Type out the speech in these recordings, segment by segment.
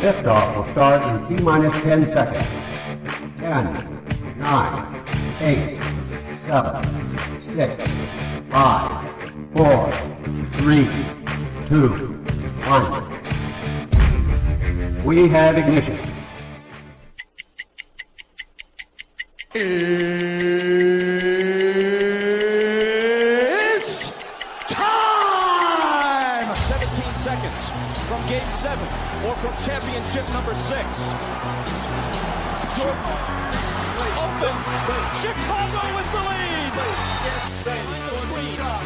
Liftoff will start in T-minus 10 seconds. 10, 9, 8, 7, 6, 5, 4, 3, 2, 1. We have ignition. It's time! 17 seconds from Game 7 or from championship number 6. Jordan open. Chicago with the lead.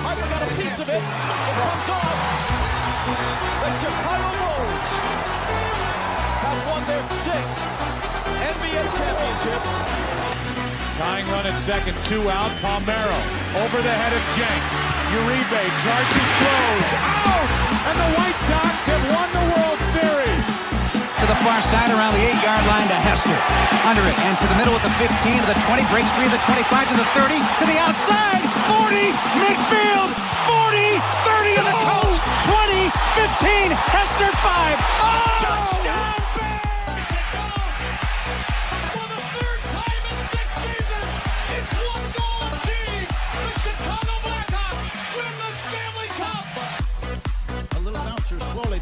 Harden got a piece of it. It comes off. The Chicago Bulls have won their 6th NBA championship. Tying run at second, 2 out. Palmero over the head of Jenks. Uribe charges, throws, out! And the White Sox have won the World Series. To the far side around the 8-yard line to Hester. Under it and to the middle with the 15 to the 20, breaks free to the 25 to the 30 to the outside. 40, midfield, 40, 30 to the coast, 20, 15, Hester 5. Oh! Touchdown!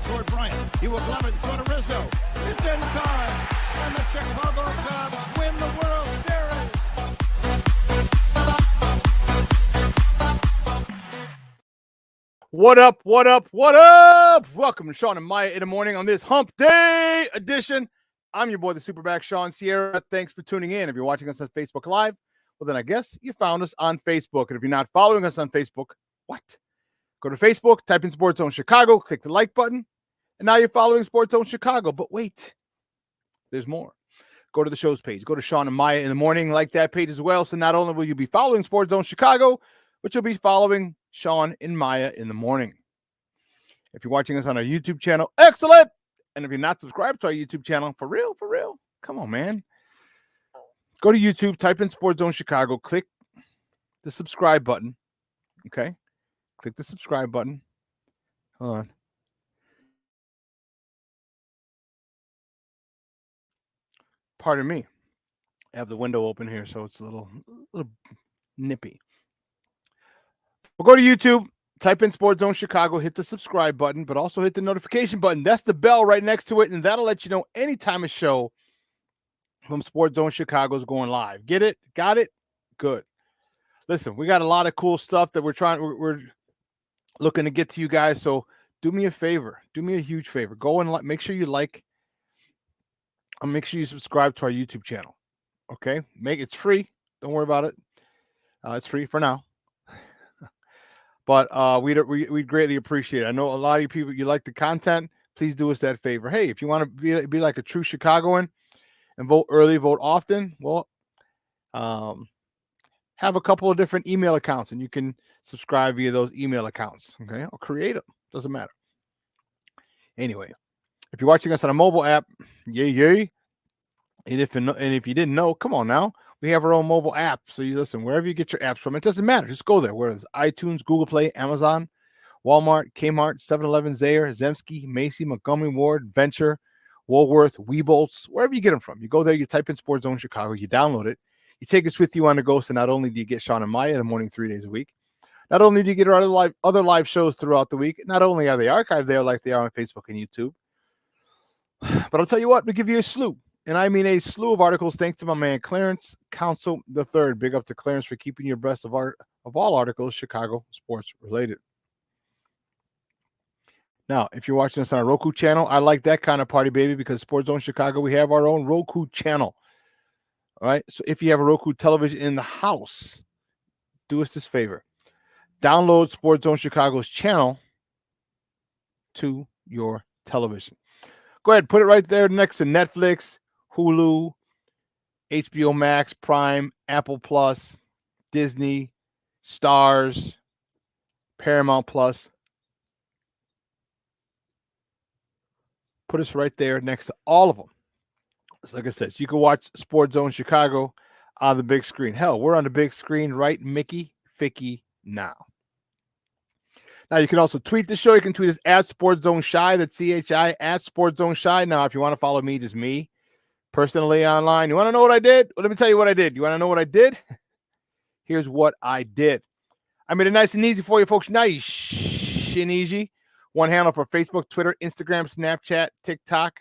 Toward Bryant. He will glove it toward Rizzo. It's in time. And the Chicago Cubs win the World Series. What up, what up, what up? Welcome to Shawn and Maya in the morning on this Hump Day edition. I'm your boy, the SuperBack, Shawn Sierra. Thanks for tuning in. If you're watching us on Facebook Live, well, then I guess you found us on Facebook. And if you're not following us on Facebook, what? Go to Facebook, type in Sports Zone Chicago, click the like button, and now you're following Sports Zone Chicago. But wait, there's more. Go to the show's page. Go to Shawn and Maya in the morning, like that page as well. So not only will you be following Sports Zone Chicago, but you'll be following Shawn and Maya in the morning. If you're watching us on our YouTube channel, excellent. And if you're not subscribed to our YouTube channel, for real, come on, man. Go to YouTube, type in Sports Zone Chicago, click the subscribe button, okay? Click the subscribe button. Hold on. Pardon me. I have the window open here, so it's a little nippy. We'll go to YouTube, type in Sports Zone Chicago, hit the subscribe button, but also hit the notification button. That's the bell right next to it, and that'll let you know anytime a show from Sports Zone Chicago is going live. Get it? Got it? Good. Listen, we got a lot of cool stuff that we're looking to get to you guys. So do me a favor. Do me a huge favor. Go and make sure you like and make sure you subscribe to our YouTube channel. Okay? It's free. Don't worry about it. It's free for now. But we'd greatly appreciate it. I know a lot of you people, you like the content. Please do us that favor. Hey, if you want to be like a true Chicagoan and vote early, vote often, well, have a couple of different email accounts, and you can subscribe via those email accounts. Okay, I'll create them. Doesn't matter. Anyway, if you're watching us on a mobile app, yay. And if you didn't know, come on now. We have our own mobile app. So you listen, wherever you get your apps from, it doesn't matter. Just go there. Whether it's iTunes, Google Play, Amazon, Walmart, Kmart, 7-Eleven, Zayre, Zemsky, Macy, Montgomery Ward, Venture, Woolworth, Weebolts, wherever you get them from. You go there, you type in Sports Zone Chicago, you download it. You take us with you on the go, so not only do you get Shawn and Maya in the morning 3 days a week, not only do you get our other live shows throughout the week, not only are they archived there like they are on Facebook and YouTube, but I'll tell you what, we give you a slew, and I mean a slew of articles thanks to my man Clarence Council III. Big up to Clarence for keeping you abreast of all articles Chicago sports related. Now, if you're watching us on a Roku channel, I like that kind of party, baby, because Sports Zone Chicago, we have our own Roku channel. All right. So if you have a Roku television in the house, do us this favor. Download Sports Zone Chicago's channel to your television. Go ahead. Put it right there next to Netflix, Hulu, HBO Max, Prime, Apple Plus, Disney, Stars, Paramount Plus. Put us right there next to all of them. So like I said, you can watch Sports Zone Chicago on the big screen. Hell, we're on the big screen right Mickey Ficky now. Now, you can also tweet the show. You can tweet us at Sports Zone Shy. That's CHI at Sports Zone Shy. Now, if you want to follow me, just me personally online. You want to know what I did? Well, let me tell you what I did. You want to know what I did? Here's what I did. I made it nice and easy for you folks. Nice and easy. One handle for Facebook, Twitter, Instagram, Snapchat, TikTok.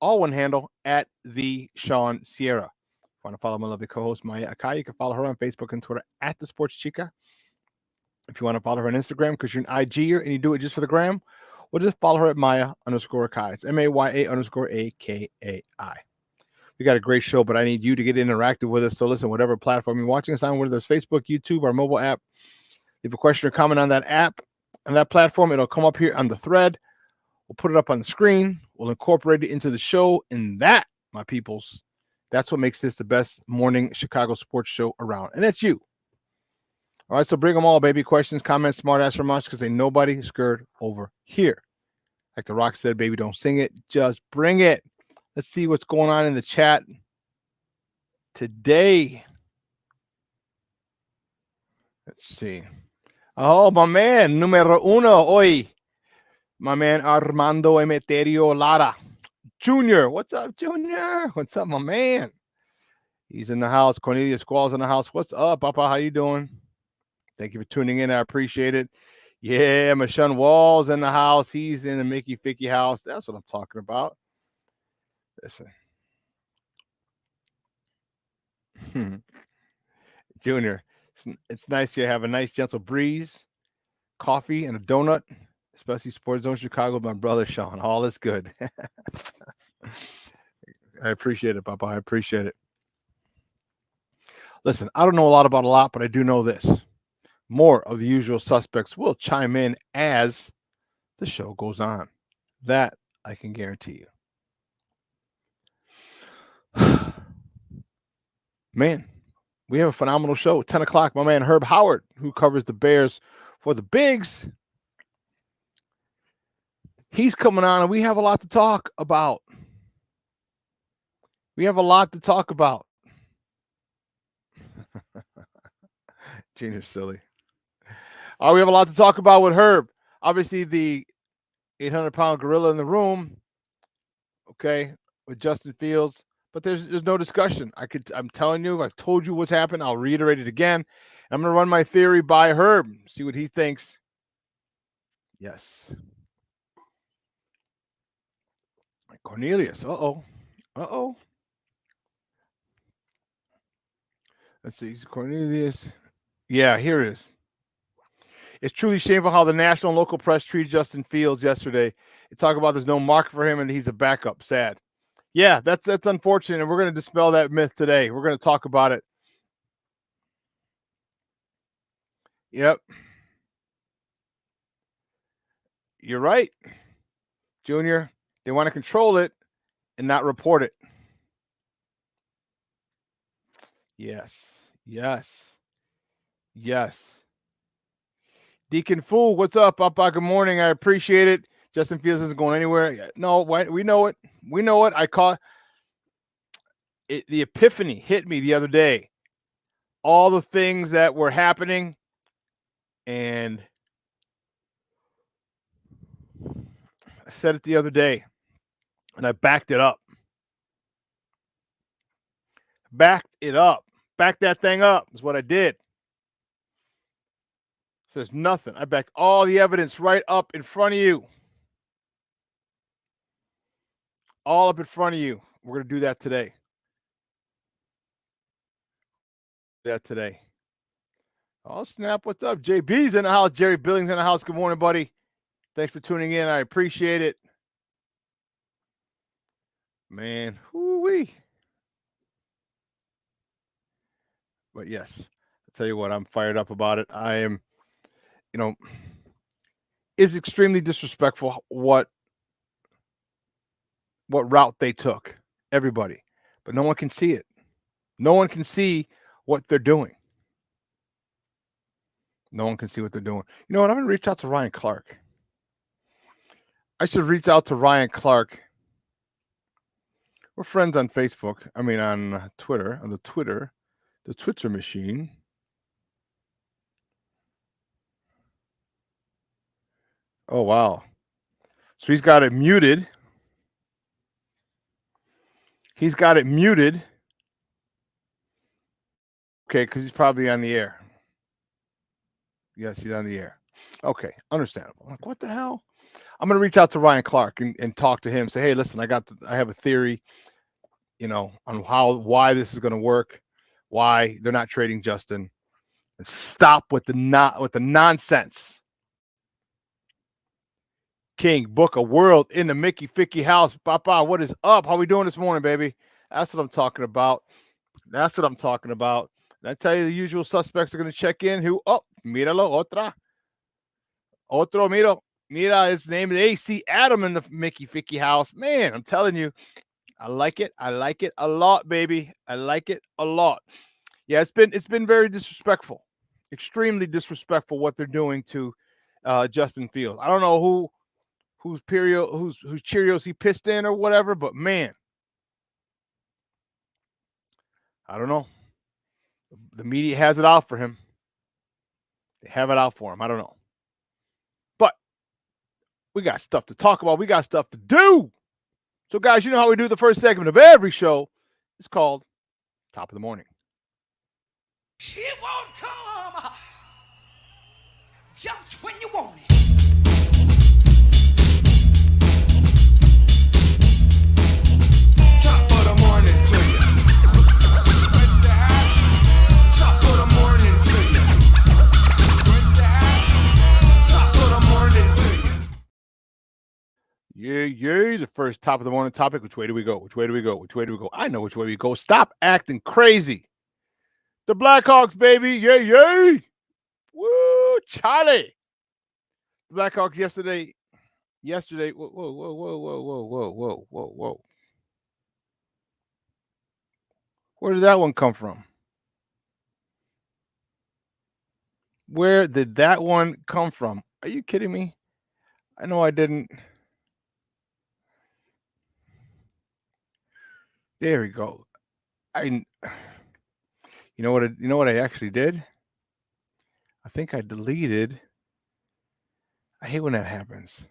All one handle at the Shawn Sierra. If you want to follow my lovely co-host, Maya Akai, you can follow her on Facebook and Twitter at the Sports Chica. If you want to follow her on Instagram because you're an IGer and you do it just for the gram, well, just follow her at Maya_Akai. It's MAYA_AKAI. We got a great show, but I need you to get interactive with us. So listen, whatever platform you're watching us on, whether it's Facebook, YouTube, or mobile app, leave a question or comment on that app, on that platform. It'll come up here on the thread. We'll put it up on the screen. We'll incorporate it into the show. And that, my peoples, that's what makes this the best morning Chicago sports show around. And that's you. All right, so bring them all, baby. Questions, comments, smart ass remarks, because ain't nobody scared over here. Like The Rock said, baby, don't sing it. Just bring it. Let's see what's going on in the chat today. Let's see. Oh, my man, numero uno hoy. My man Armando Emeterio Lara Jr. What's up, Junior? What's up, my man? He's in the house. Cornelius Squall's in the house. What's up, Papa? How you doing? Thank you for tuning in. I appreciate it. Yeah, Michelle Wall's in the house. He's in the Mickey Ficky house. That's what I'm talking about. Listen. Junior, it's nice you have a nice, gentle breeze, coffee, and a donut, especially Sports Zone Chicago with my brother, Shawn. All is good. I appreciate it, Papa. I appreciate it. Listen, I don't know a lot about a lot, but I do know this. More of the usual suspects will chime in as the show goes on. That I can guarantee you. Man, we have a phenomenal show. 10 o'clock, my man Herb Howard, who covers the Bears for the Bigs. He's coming on, and we have a lot to talk about. Genius silly. We have a lot to talk about with Herb. Obviously, the 800-pound gorilla in the room, okay, with Justin Fields. But there's no discussion. I'm telling you, I've told you what's happened. I'll reiterate it again. I'm going to run my theory by Herb, see what he thinks. Yes. Cornelius. Uh-oh. Let's see. Cornelius. Yeah, here it is. It's truly shameful how the national and local press treated Justin Fields yesterday. They talk about there's no market for him and he's a backup. Sad. Yeah, that's unfortunate, and we're going to dispel that myth today. We're going to talk about it. Yep. You're right, Junior. They want to control it and not report it. Yes. Deacon Fool, what's up, Papa? Good morning. I appreciate it. Justin Fields isn't going anywhere. No, we know it. I caught it. The epiphany hit me the other day. All the things that were happening, and I said it the other day, and I backed it up. Backed that thing up is what I did. So there's nothing. I backed all the evidence right up in front of you. All up in front of you. We're going to do that today. Oh, snap. What's up? JB's in the house. Jerry Billings in the house. Good morning, buddy. Thanks for tuning in. I appreciate it. Man, whoo-wee. But yes, I'll tell you what, I'm fired up about it. I am, it's extremely disrespectful what route they took, everybody. But no one can see it. No one can see what they're doing. You know what? I'm going to reach out to Ryan Clark. I should reach out to Ryan Clark. We're friends on Facebook. I mean, on Twitter, the Twitter machine. Oh, wow. So he's got it muted. He's got it muted. Okay, because he's probably on the air. Yes, he's on the air. Okay, understandable. I'm like, what the hell? I'm gonna reach out to Ryan Clark and talk to him. Say, hey, listen, I have a theory, on why this is gonna work, why they're not trading Justin. And stop with the nonsense. King, book a world in the Mickey Ficky house. Papa, what is up? How we doing this morning, baby? That's what I'm talking about. That's what I'm talking about. And I tell you, the usual suspects are going to check in. Who? Oh, míralo, otro, mira, his name is AC Adam in the Mickey Ficky house. Man, I'm telling you, I like it. I like it a lot, baby. I like it a lot. Yeah, it's been very disrespectful, extremely disrespectful what they're doing to Justin Fields. I don't know whose Cheerios he pissed in or whatever, but man, I don't know. The media has it out for him. They have it out for him. I don't know. But we got stuff to talk about. We got stuff to do. So, guys, you know how we do the first segment of every show. It's called Top of the Morning. It won't come just when you want it. Top of the morning to you. Top of the morning to you. Top of the morning to you. Yeah. The first top of the morning topic. Which way do we go? Which way do we go? Which way do we go? I know which way we go. Stop acting crazy. The Blackhawks, baby. Yeah. Woo, Charlie. The Blackhawks yesterday. Whoa. Where did that one come from? Where did that one come from? Are you kidding me? I know I didn't. There we go. You know what I actually did? I think I deleted. I hate when that happens.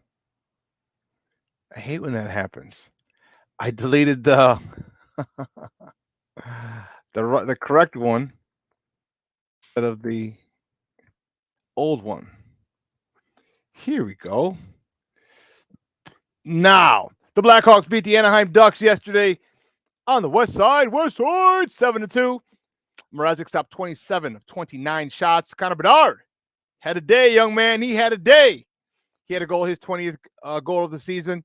I deleted the the correct one instead of the old one. Here we go. Now, the Blackhawks beat the Anaheim Ducks yesterday on the West Side, 7-2. Mrazek stopped 27 of 29 shots. Connor Bedard had a day, young man. He had a day. He had a goal, his 20th goal of the season.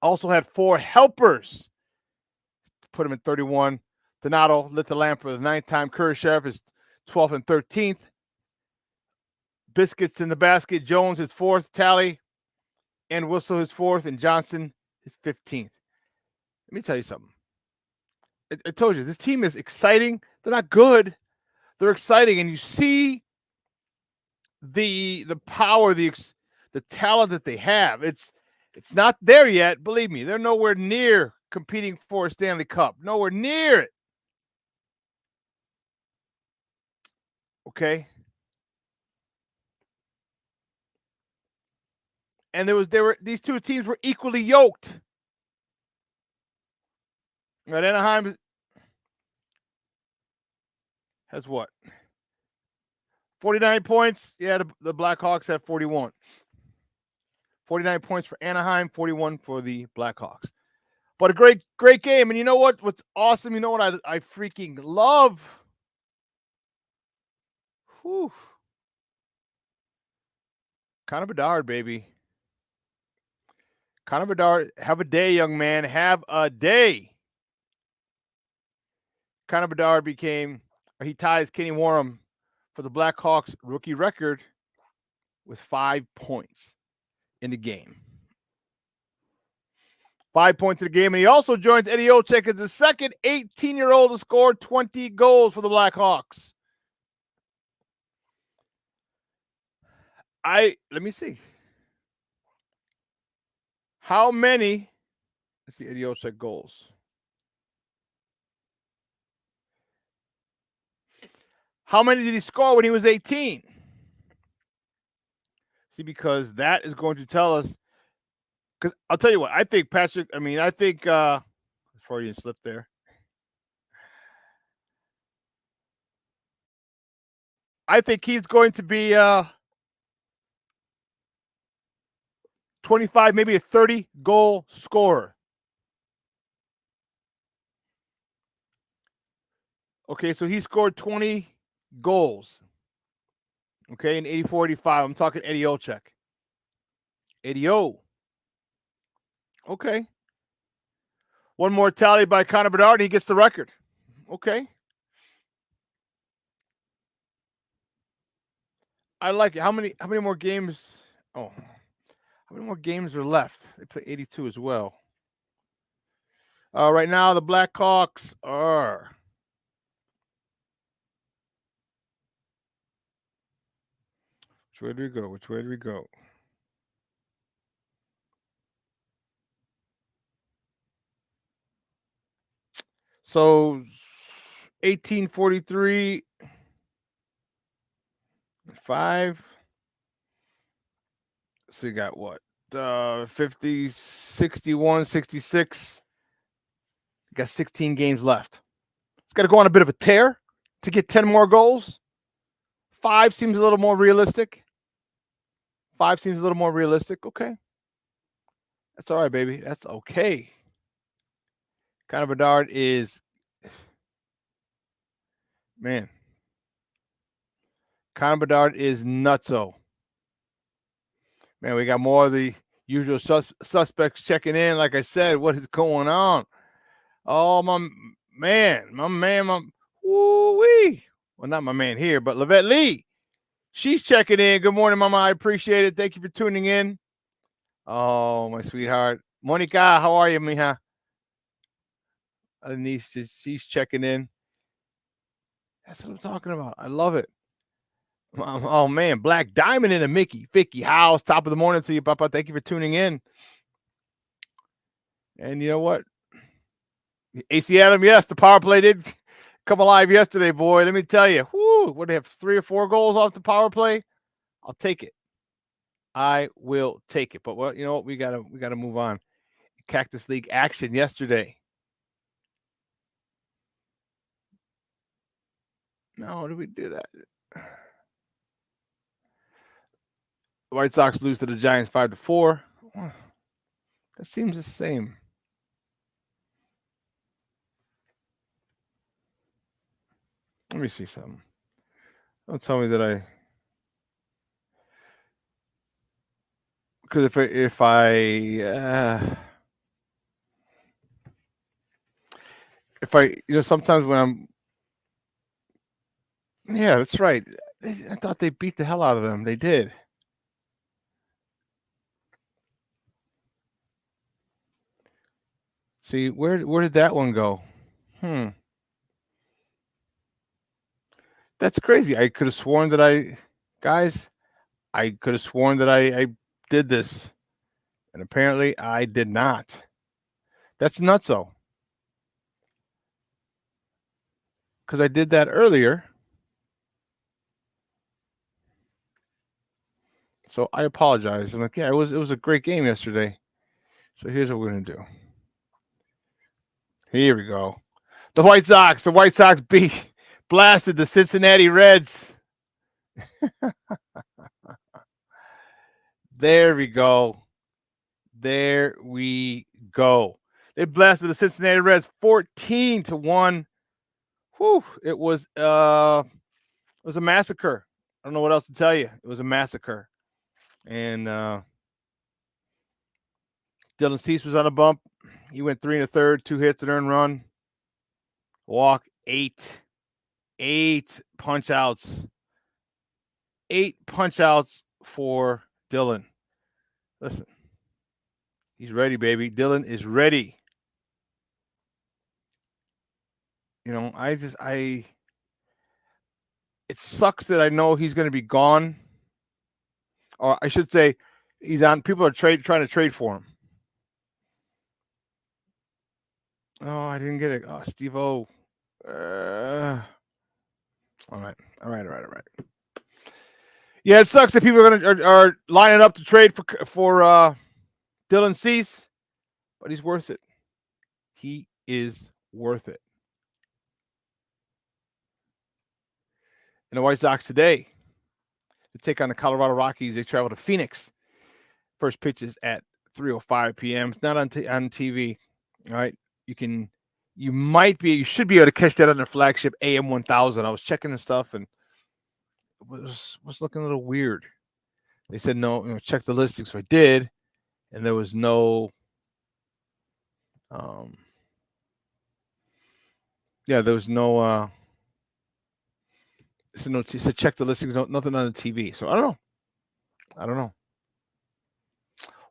Also had 4 helpers. Put him in 31. Donato lit the lamp for the 9th time. Kurashev is 12th and 13th. Biscuits in the basket. Jones his 4th tally. And Whistle his 4th. And Johnson his 15th. Let me tell you something. I told you, this team is exciting. They're not good. They're exciting. And you see the power, the talent that they have. It's not there yet. Believe me, they're nowhere near competing for a Stanley Cup. Nowhere near it. Okay. And these two teams were equally yoked. Right, Anaheim has what? 49 points. Yeah, the Blackhawks have 41. 49 points for Anaheim, 41 for the Blackhawks. But a great game. And you know what? What's awesome? You know what I freaking love? Whew. Connor Bedard, baby. Connor Bedard, have a day, young man. Have a day. Connor Bedard he ties Kenny Warham for the Blackhawks rookie record with 5 points in the game. 5 points in the game. And he also joins Eddie Olczyk as the second 18-year-old to score 20 goals for the Blackhawks. Let me see. How many? Let's see, Eddie Olczyk goals. How many did he score when he was 18? See, because that is going to tell us. Because I'll tell you what, I think Patrick. I think Freudian slip there. I think he's going to be 25, maybe a 30 goal scorer. Okay, so he scored 20 goals. Okay, in 84-85. I'm talking Eddie Olczyk. Eddie O. Okay. One more tally by Connor Bedard, and he gets the record. Okay. I like it. How many more games? Oh, how many more games are left? They play 82 as well. Right now, the Blackhawks are. Which way do we go? Which way do we go? So 1843, 5. So you got what? 50, 61, 66. You got 16 games left. It's got to go on a bit of a tear to get 10 more goals. 5 seems a little more realistic. 5 seems a little more realistic. Okay. That's all right, baby. That's okay. Connor Bedard is, man. Connor Bedard is nutso. Man, we got more of the usual suspects checking in. Like I said, what is going on? Oh, my man, woo-wee. Well, not my man here, but Lavette Lee. She's checking in. Good morning, Mama. I appreciate it. Thank you for tuning in. Oh, my sweetheart. Monica, how are you, mija? Denise, she's checking in. That's what I'm talking about. I love it. Oh, man. Black Diamond in a Mickey. Vicky House, top of the morning to you, Papa. Thank you for tuning in. And you know what? AC Adam, yes, the power play did come alive yesterday, boy. Let me tell you. Whoo, what, they have 3 or 4 goals off the power play? I'll take it. I will take it. But what, you know what? We gotta move on. Cactus League action yesterday. No, did we do that? The White Sox lose to the Giants 5-4. That seems the same. Let me see something. Don't tell me that I. Because if sometimes when I'm. Yeah, that's right. I thought they beat the hell out of them. They did. See, where did that one go? That's crazy. I could have sworn that I did this. And apparently I did not. That's nutso. Because I did that earlier. So I apologize. I'm like, yeah, it was a great game yesterday. So here's what we're gonna do. Here we go. The White Sox blasted the Cincinnati Reds. There we go. There we go. They blasted the Cincinnati Reds 14-1. Whew, it was a massacre. I don't know what else to tell you. It was a massacre. And Dylan Cease was on a bump. He went 3 1/3, 2 hits, an earned run. Walk, 8 punch outs. 8 punch outs for Dylan. Listen, he's ready, baby. Dylan is ready. You know, it sucks that I know he's going to be gone. Or I should say, he's on. People are trying to trade for him. Oh, I didn't get it. Oh, Steve-O. All right. Yeah, it sucks that people are lining up to trade for Dylan Cease, but he's worth it. He is worth it. And the White Sox today, to take on the Colorado Rockies, they travel to Phoenix. First pitch is at 3:05 p.m. It's not on TV. All right, you should be able to catch that on their flagship AM 1000. I was checking the stuff and it was looking a little weird. They said no, check the listing, so I did, and there was no. There was no. It said check the listings, nothing on the TV. So I don't know.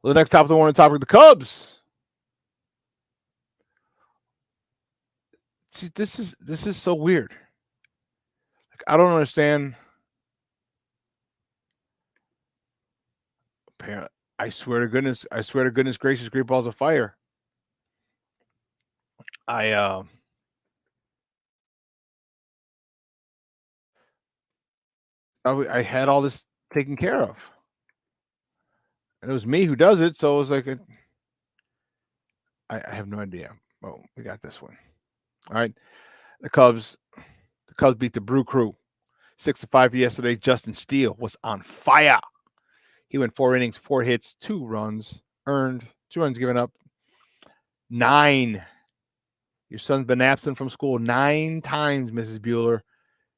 Well, the next topic, the Cubs. See, this is so weird. Like, I don't understand. Apparently, I swear to goodness gracious, great balls of fire. I had all this taken care of. And it was me who does it, so it was like I have no idea. Oh, we got this one. All right. The Cubs beat the Brew Crew 6-5 yesterday. Justin Steele was on fire. He went 4 innings, 4 hits, 2 runs earned, 2 runs given up. 9. Your son's been absent from school 9 times, Mrs. Bueller.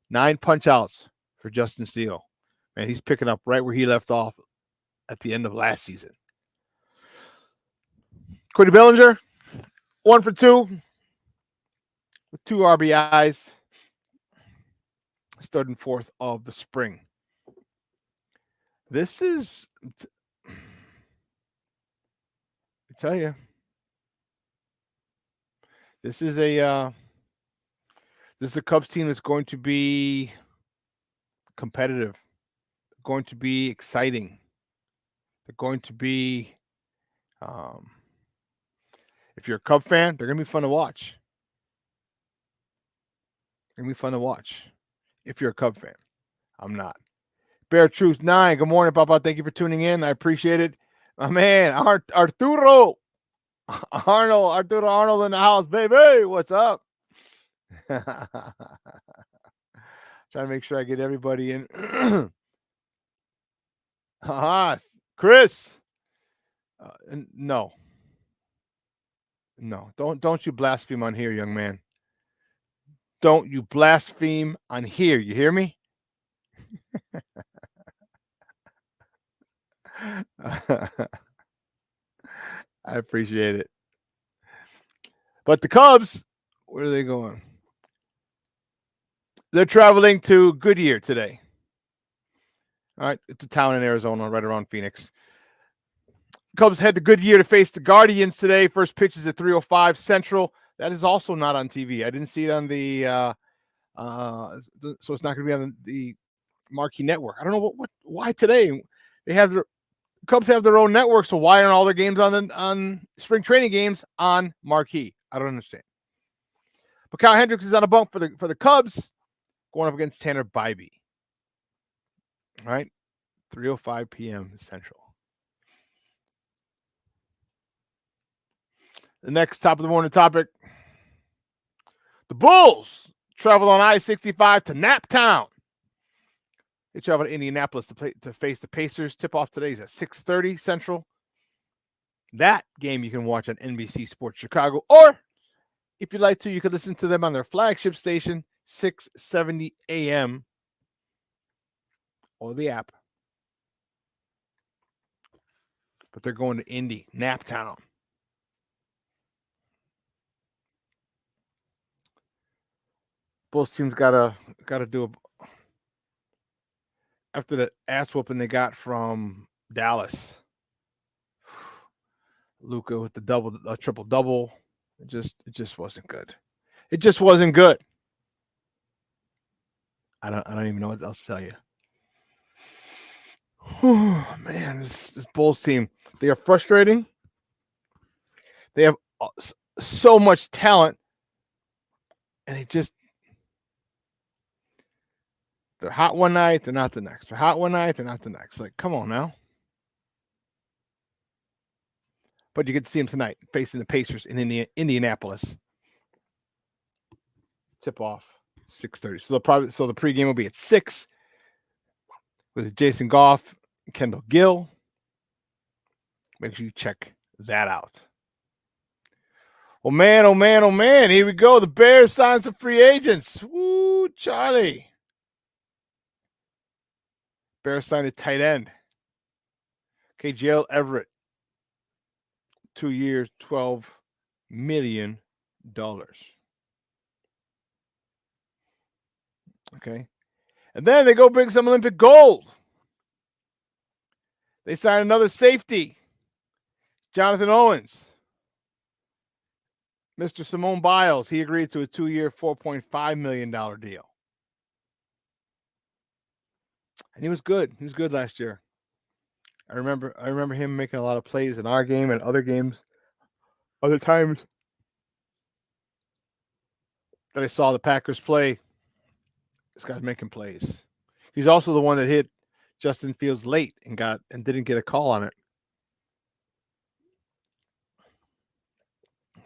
9 punch outs for Justin Steele. Man, he's picking up right where he left off at the end of last season. Cody Bellinger, 1 for 2 with 2 RBIs. 3rd and 4th of the spring. This is, I tell you, this is a Cubs team that's going to be competitive, going to be exciting. They're going to be, if you're a Cub fan, they're going to be fun to watch. They're going to be fun to watch if you're a Cub fan. I'm not. Bear Truth 9. Good morning, Papa. Thank you for tuning in. I appreciate it. My man, Arturo Arnold in the house, baby. What's up? Trying to make sure I get everybody in. Chris. No, don't you blaspheme on here, young man. Don't you blaspheme on here. You hear me? I appreciate it. But the Cubs, where are they going? They're traveling to Goodyear today. All right, it's a town in Arizona, right around Phoenix. Cubs head to Goodyear to face the Guardians today. First pitch is at 3:05 Central. That is also not on TV. I didn't see it on so it's not going to be on the marquee network. I don't know why today. Cubs have their own network, so why aren't all their games on spring training games on marquee? I don't understand. But Kyle Hendricks is on a bump for the Cubs, going up against Tanner Bybee. All right, 3:05 p.m. Central. The next top of the morning topic: the Bulls travel on I-65 to Naptown. They travel to Indianapolis to face the Pacers. Tip-off today is at 6:30 Central. That game you can watch on NBC Sports Chicago, or if you'd like to, you could listen to them on their flagship station, 670 AM, or the app. But they're going to Indy, Naptown. Bulls team's gotta do after the ass whooping they got from Dallas. Luka with the triple double. It just wasn't good. It just wasn't good. I don't even know what else to tell you. Oh, man, this Bulls team, they are frustrating. They have so much talent, and They're hot one night, they're not the next. They're hot one night, they're not the next. Like, come on now. But you get to see him tonight facing the Pacers in Indianapolis. Tip off 6:30. So the pregame will be at 6 with Jason Goff and Kendall Gill. Make sure you check that out. Oh man, oh man, oh man. Here we go. The Bears sign some free agents. Woo, Charlie. Bears signed a tight end. KJL Everett. 2 years, $12 million. Okay. And then they go bring some Olympic gold. They sign another safety. Jonathan Owens. Mr. Simone Biles, he agreed to a 2-year, $4.5 million deal. And he was good. He was good last year. I remember him making a lot of plays in our game and other games. Other times that I saw the Packers play, this guy's making plays. He's also the one that hit Justin Fields late and didn't get a call on it.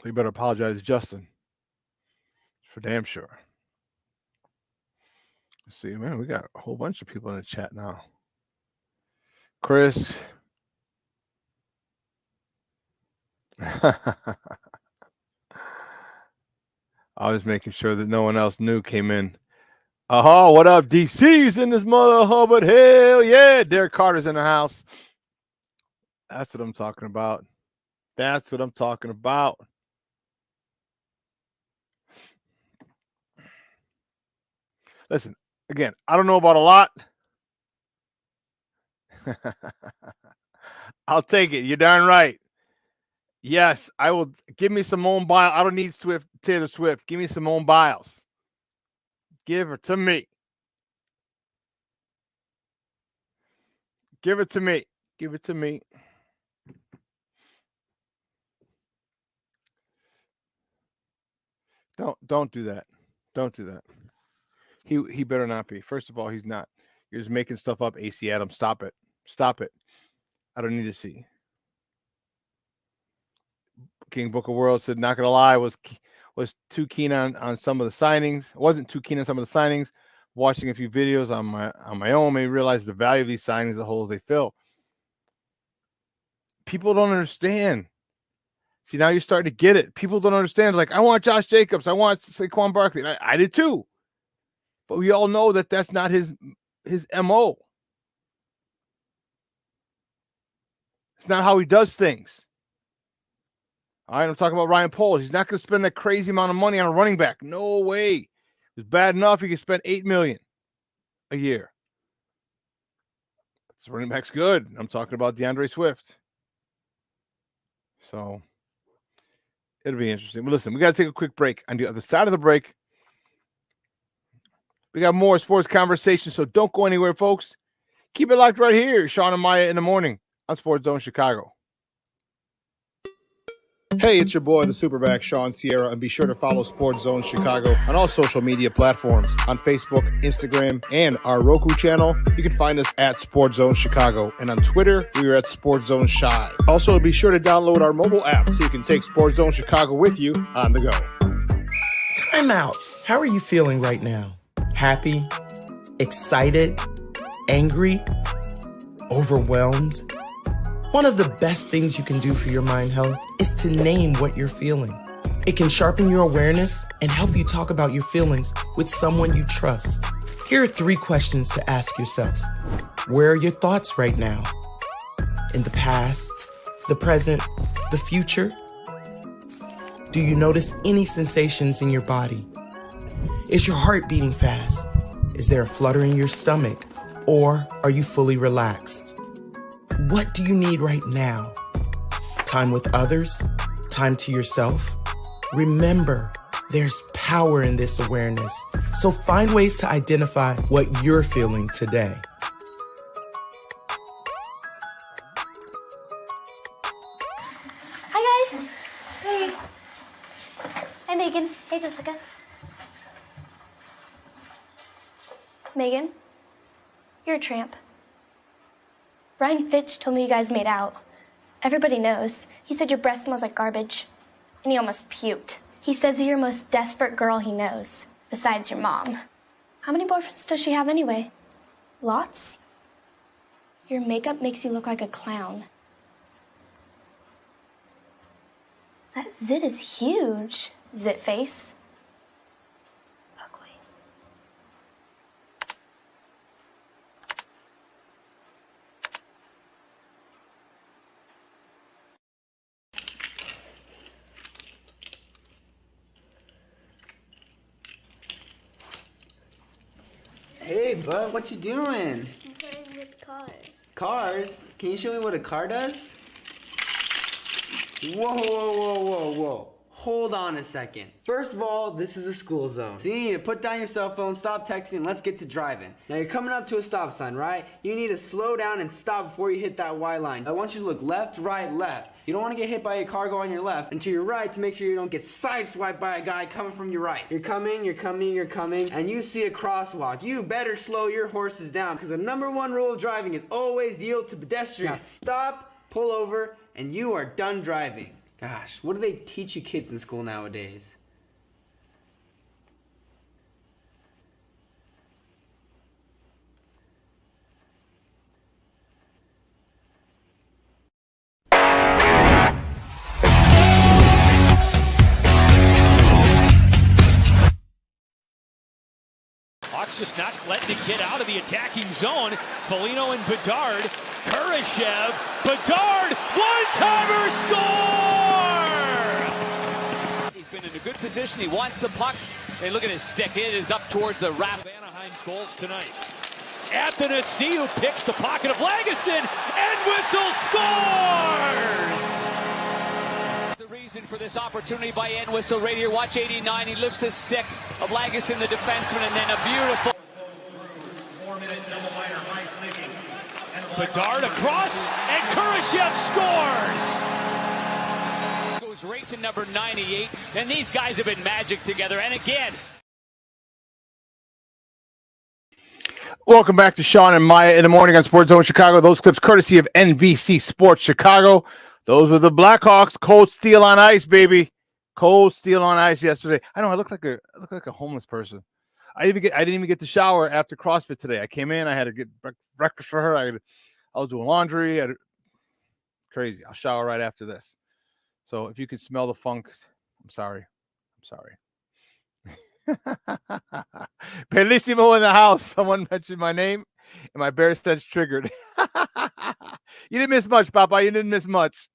So you better apologize to Justin. For damn sure. Let's see, man, we got a whole bunch of people in the chat now. Chris. I was making sure that no one else knew came in. What up? DC's in this mother hubbard. Hell yeah. Derek Carter's in the house. That's what I'm talking about. That's what I'm talking about. Listen, again, I don't know about a lot. I'll take it. You're darn right. Yes, I will. Give me Simone Biles. I don't need Taylor Swift. Give me Simone Biles. Give her to me. Give it to me. Give it to me. Don't do that. Don't do that. He better not be. First of all, he's not. You're just making stuff up, AC Adams. Stop it. Stop it. I don't need to see. King Book of World said, not gonna lie, was too keen on some of the signings. I wasn't too keen on some of the signings. Watching a few videos on my own, made me realize the value of these signings, the holes they fill. People don't understand. See, now you're starting to get it. People don't understand. Like, I want Josh Jacobs. I want Saquon Barkley. I did too. But we all know that that's not his MO. It's not how he does things. All right, I'm talking about Ryan Poles. He's not going to spend that crazy amount of money on a running back. No way. It's bad enough he could spend $8 million a year. This running back's good. I'm talking about DeAndre Swift. So it'll be interesting. But listen, we got to take a quick break. On the other side of the break, we got more sports conversation. So don't go anywhere, folks. Keep it locked right here. Shawn and Maya in the morning on Sports Zone Chicago. Hey, it's your boy, the SuperBack, Shawn Sierra, and be sure to follow Sports Zone Chicago on all social media platforms, on Facebook, Instagram, and our Roku channel. You can find us at Sports Zone Chicago, and on Twitter, we are at Sports Zone Shy. Also, be sure to download our mobile app so you can take Sports Zone Chicago with you on the go. Time out. How are you feeling right now? Happy? Excited? Angry? Overwhelmed? One of the best things you can do for your mind health is to name what you're feeling. It can sharpen your awareness and help you talk about your feelings with someone you trust. Here are 3 questions to ask yourself. Where are your thoughts right now? In the past, the present, the future? Do you notice any sensations in your body? Is your heart beating fast? Is there a flutter in your stomach? Or are you fully relaxed? What do you need right now? Time with others? Time to yourself? Remember, there's power in this awareness. So find ways to identify what you're feeling today. Hi, guys. Hey. Hi, Megan. Hey, Jessica. Megan, You're a tramp. Brian Fitch told me you guys made out. Everybody knows. He said your breath smells like garbage. And he almost puked. He says you're the most desperate girl he knows, besides your mom. How many boyfriends does she have anyway? Lots? Your makeup makes you look like a clown. That zit is huge, zit face. Ugly. Hey, bud, what you doing? I'm playing with cars. Cars? Can you show me what a car does? Whoa, whoa, whoa, whoa, whoa. Hold on a second. First of all, this is a school zone. So you need to put down your cell phone, stop texting, and let's get to driving. Now you're coming up to a stop sign, right? You need to slow down and stop before you hit that Y line. I want you to look left, right, left. You don't want to get hit by a car going on your left and to your right to make sure you don't get sideswiped by a guy coming from your right. You're coming, and you see a crosswalk. You better slow your horses down because the #1 rule of driving is always yield to pedestrians. Now stop, pull over, and you are done driving. Gosh, what do they teach you kids in school nowadays? Hawks just not letting it get out of the attacking zone. Foligno and Bedard. Kurashev. Bedard. One-timer score! He's been in a good position. He wants the puck. Hey, look at his stick. It is up towards the wrap. Anaheim's goals tonight. Athanasiou picks the pocket of Lagesson, and Whistle scores! The reason for this opportunity by Entwistle right here. Watch 89. He lifts the stick of Lagesson, the defenseman, and then a beautiful 4-minute double minor high sneaking. Bedard across, and Kurashev scores! Goes right to number 98, and these guys have been magic together. And again, welcome back to Shawn and Maya in the morning on Sports Zone Chicago. Those clips courtesy of NBC Sports Chicago. Those were the Blackhawks. Cold steel on ice, baby. Cold steel on ice yesterday. I know I look like a homeless person. I didn't even get to shower after CrossFit today. I came in. I had to get breakfast for her. I was doing laundry. Crazy. I'll shower right after this. So if you could smell the funk, I'm sorry. Bellissimo in the house. Someone mentioned my name, and my bear sense triggered. You didn't miss much, Papa. You didn't miss much.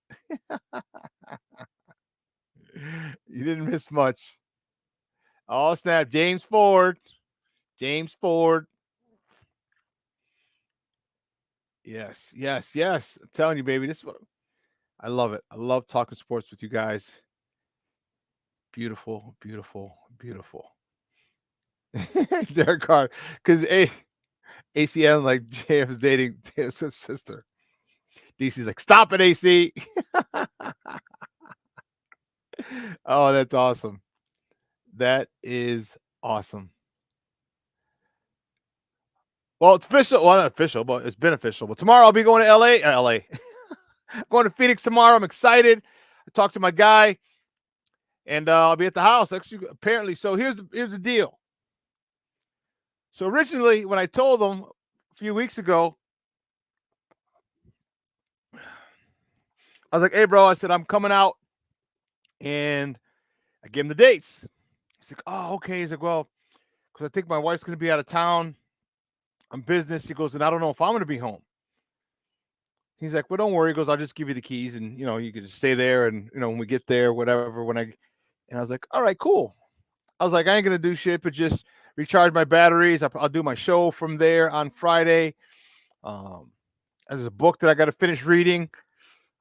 You didn't miss much. Oh, snap. James Ford. Yes. I'm telling you, baby. This is what I love it. I love talking sports with you guys. Beautiful. Derek Carr. Because ACM, like, JF's dating Taylor Swift's sister. DC's like, stop it, AC. Oh, that's awesome. That is awesome. Well, it's official. Well, not official, but it's been official. But tomorrow I'll be going to LA. I'm going to Phoenix tomorrow. I'm excited. I talked to my guy, and I'll be at the house. Actually, apparently. So here's the deal. So originally, when I told them a few weeks ago, I was like, hey, bro, I said, I'm coming out. And I gave him the dates. He's like, oh, okay. He's like, well, because I think my wife's going to be out of town on business. He goes, and I don't know if I'm going to be home. He's like, well, don't worry. He goes, I'll just give you the keys, and, you can just stay there. And, when we get there, whatever, and I was like, all right, cool. I was like, I ain't going to do shit, but just recharge my batteries. I'll do my show from there on Friday. There's a book that I got to finish reading.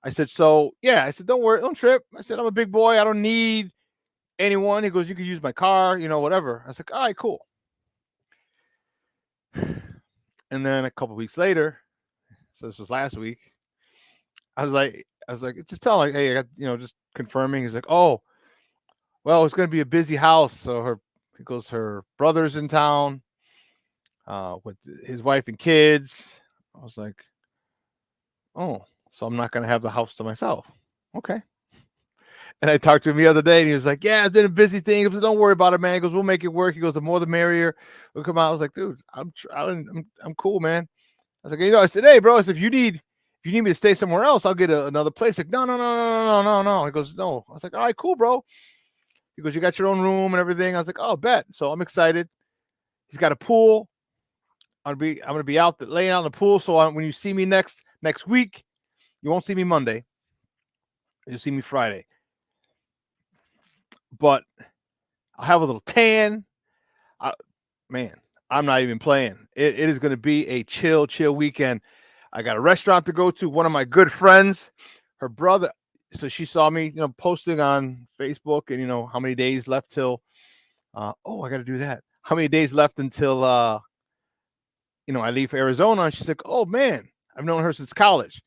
I said, so, yeah. I said, don't worry. Don't trip. I said, I'm a big boy. I don't need anyone. He goes, you can use my car, whatever. I was like, all right, cool. And then a couple weeks later, so this was last week, I was like, just tell him, like, hey, I got, just confirming. He's like, oh, well, it's going to be a busy house. So her brother's in town. with his wife and kids. I was like, oh, so I'm not going to have the house to myself. Okay. And I talked to him the other day, and he was like, yeah, it's been a busy thing. He goes, don't worry about it, man. He goes, we'll make it work. He goes, the more the merrier. We'll come out. I was like, dude, I'm cool, man. I was like, I said, hey, bro, I said, if you need me to stay somewhere else, I'll get another place. Like, no. He goes, no. I was like, all right, cool, bro. He goes, you got your own room and everything. I was like, oh, bet. So I'm excited. He's got a pool. I'm gonna be out laying out in the pool. So when you see me next week, you won't see me Monday. You'll see me Friday. But I'll have a little tan. Man, I'm not even playing. It is going to be a chill weekend. I got a restaurant to go to. One of my good friends, her brother. So she saw me, posting on Facebook, and how many days left till. I got to do that. How many days left until I leave for Arizona? And she's like, oh man, I've known her since college.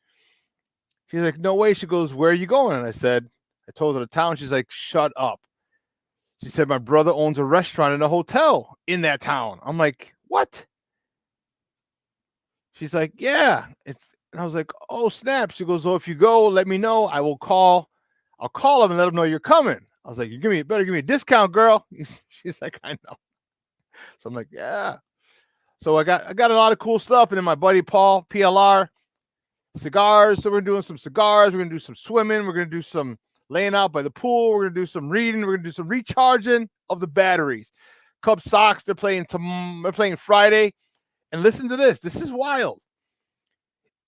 She's like, no way. She goes, where are you going? And I told her the town. She's like, shut up. She said, my brother owns a restaurant and a hotel in that town. I'm like, what? She's like, yeah. And I was like, oh, snap. She goes, oh, if you go, let me know. I'll call them and let them know you're coming. I was like, you better give me a discount, girl. She's like, I know. So I'm like, yeah. So I got a lot of cool stuff. And then my buddy Paul, PLR, cigars. So we're doing some cigars. We're going to do some swimming. We're going to do some laying out by the pool. We're going to do some reading. We're going to do some recharging of the batteries. Cubs Sox, they're playing Friday. And listen to this. This is wild.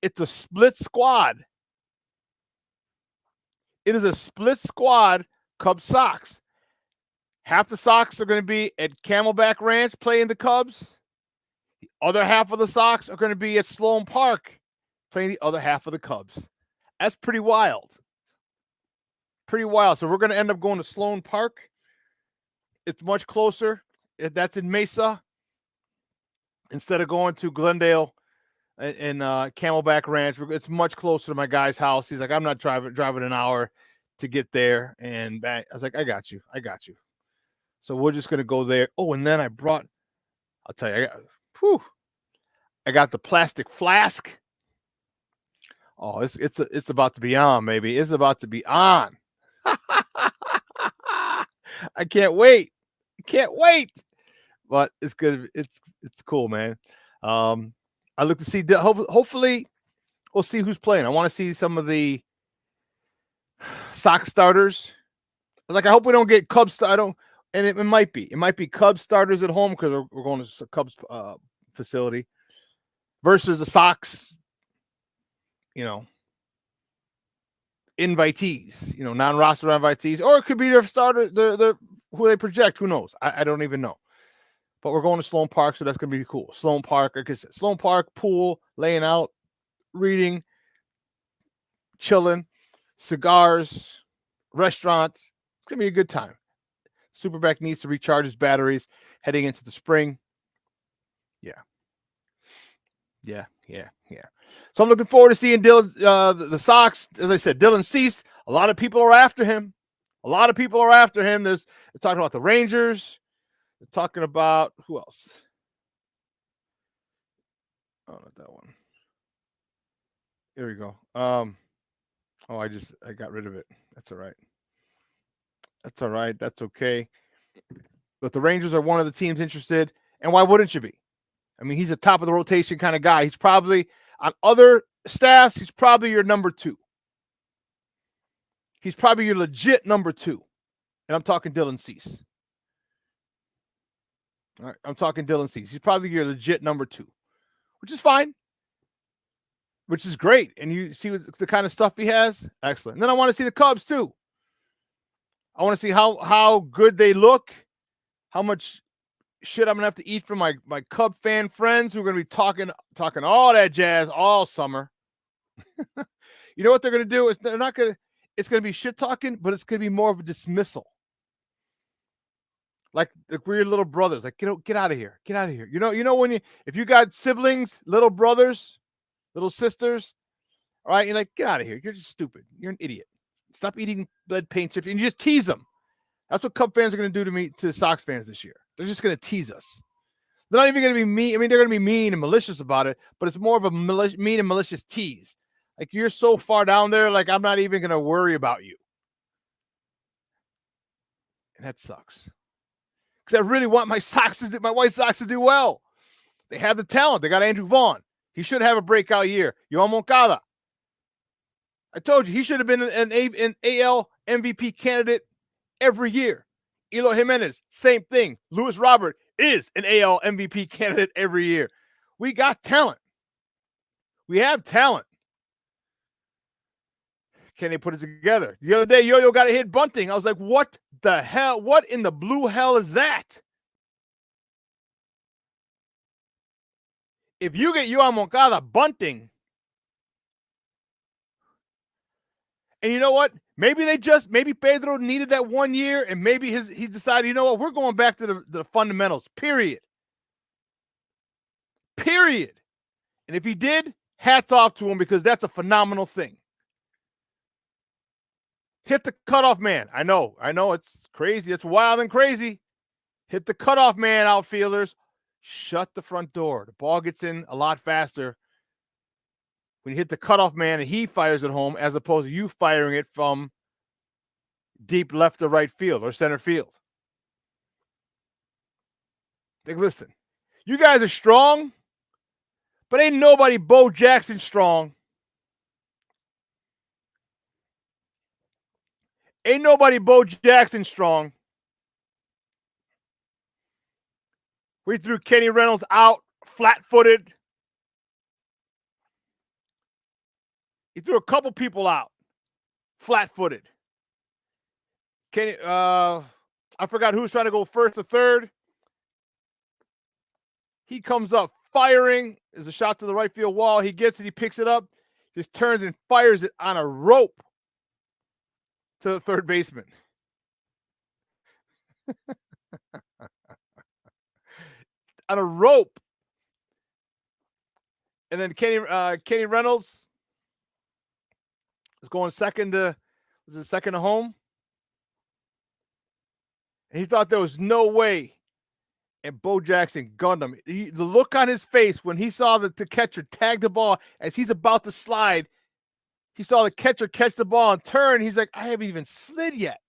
It's a split squad. It is a split squad, Cubs Sox. Half the Sox are going to be at Camelback Ranch playing the Cubs. The other half of the Sox are going to be at Sloan Park playing the other half of the Cubs. That's pretty wild. Pretty wild. So we're going to end up going to Sloan Park. It's much closer. That's in Mesa. Instead of going to Glendale and Camelback Ranch, it's much closer to my guy's house. He's like, I'm not driving an hour to get there and back. I was like, I got you. So we're just going to go there. Oh, and then I'll tell you, I got the plastic flask. Oh, it's about to be on, baby. It's about to be on. I can't wait. But it's good. It's cool, man. I look to see. Hopefully, we'll see who's playing. I want to see some of the Sox starters. Like, I hope we don't get Cubs. And it might be. It might be Cubs starters at home because we're going to the Cubs facility versus the Sox. Invitees. Non-roster invitees, or it could be their starter. The who they project. Who knows? I don't even know. But we're going to Sloan Park, so that's going to be cool. Sloan Park, like I said, Sloan Park, pool, laying out, reading, chilling, cigars, restaurant. It's going to be a good time. SuperBack needs to recharge his batteries heading into the spring. Yeah. So I'm looking forward to seeing Dylan, the Sox. As I said, Dylan Cease. A lot of people are after him. They're talking about the Rangers. They're talking about who else? Oh, not that one. Here we go. I got rid of it. That's all right. That's okay. But the Rangers are one of the teams interested. And why wouldn't you be? I mean, he's a top of the rotation kind of guy. He's probably on other staffs. He's probably your number 2. He's probably your legit number 2. And I'm talking Dylan Cease. All right, I'm talking Dylan Cease. He's probably your legit number 2, which is fine, which is great. And you see the kind of stuff he has. Excellent. And then I want to see the Cubs too. I want to see how good they look, how much shit I'm gonna have to eat from my Cub fan friends who are gonna be talking all that jazz all summer. You know what they're gonna do? It's gonna be shit talking, but it's gonna be more of a dismissal. Like the weird little brothers, like, get out of here. If you got siblings, little brothers, little sisters, all right, you're like, get out of here. You're just stupid. You're an idiot. Stop eating lead paint chips and you just tease them. That's what Cub fans are going to do to Sox fans this year. They're just going to tease us. They're not even going to be mean. I mean, they're going to be mean and malicious about it, but it's more of a mean and malicious tease. Like, you're so far down there, like, I'm not even going to worry about you. And that sucks. Because I really want my White Sox to do well. They have the talent. They got Andrew Vaughn. He should have a breakout year. Yohan Moncada. I told you, he should have been an AL MVP candidate every year. Eloy Jimenez, same thing. Luis Robert is an AL MVP candidate every year. We got talent. We have talent. Can they put it together? The other day, Yo-Yo got a hit bunting. I was like, what the hell? What in the blue hell is that? If you get Yohan Moncada bunting, and you know what? Maybe Pedro needed that 1 year, and maybe he decided, you know what? We're going back to the fundamentals, period. Period. And if he did, hats off to him, because that's a phenomenal thing. Hit the cutoff man. I know, it's crazy. It's wild and crazy. Hit the cutoff man, outfielders. Shut the front door. The ball gets in a lot faster when you hit the cutoff man and he fires it home, as opposed to you firing it from deep left or right field or center field. Like, listen, you guys are strong, but ain't nobody Bo Jackson strong. Ain't nobody Bo Jackson strong. We threw Kenny Reynolds out flat-footed. He threw a couple people out flat-footed. Kenny, I forgot who was trying to go first or third. He comes up firing. There's a shot to the right field wall. He gets it. He picks it up. Just turns and fires it on a rope to the third baseman. On a rope. And then Kenny Reynolds is going second to home. And he thought there was no way. And Bo Jackson gunned him. The look on his face when he saw the catcher tag the ball as he's about to slide, he saw the catcher catch the ball and turn. He's like, I haven't even slid yet.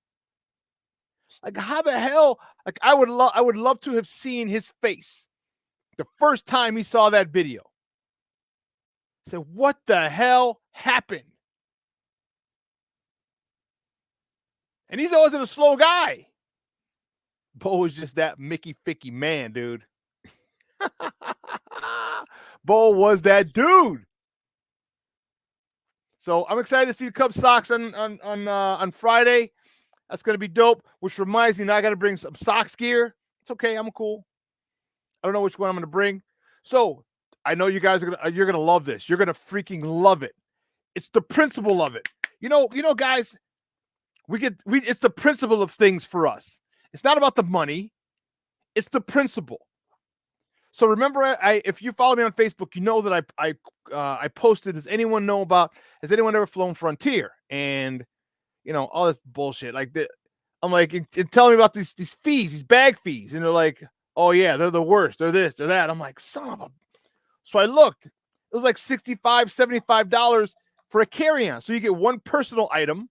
Like, how the hell? Like, I would love to have seen his face the first time he saw that video. He said, what the hell happened? And he wasn't a slow guy. Bo was just that Mickey Ficky man, dude. Bo was that dude. So I'm excited to see the Cubs Sox on Friday. That's gonna be dope. Which reminds me, now I got to bring some Sox gear. It's okay, I'm cool. I don't know which one I'm gonna bring. So I know you guys you're gonna love this. You're gonna freaking love it. It's the principle of it. You know, guys. It's the principle of things for us. It's not about the money. It's the principle. So remember, if you follow me on Facebook, you know that I posted, has anyone ever flown Frontier? And, all this bullshit. I'm like, and tell me about these fees, these bag fees. And they're like, oh yeah, they're the worst. They're this, they're that. I'm like, son of a. So I looked. It was like $65, $75 for a carry-on. So you get one personal item.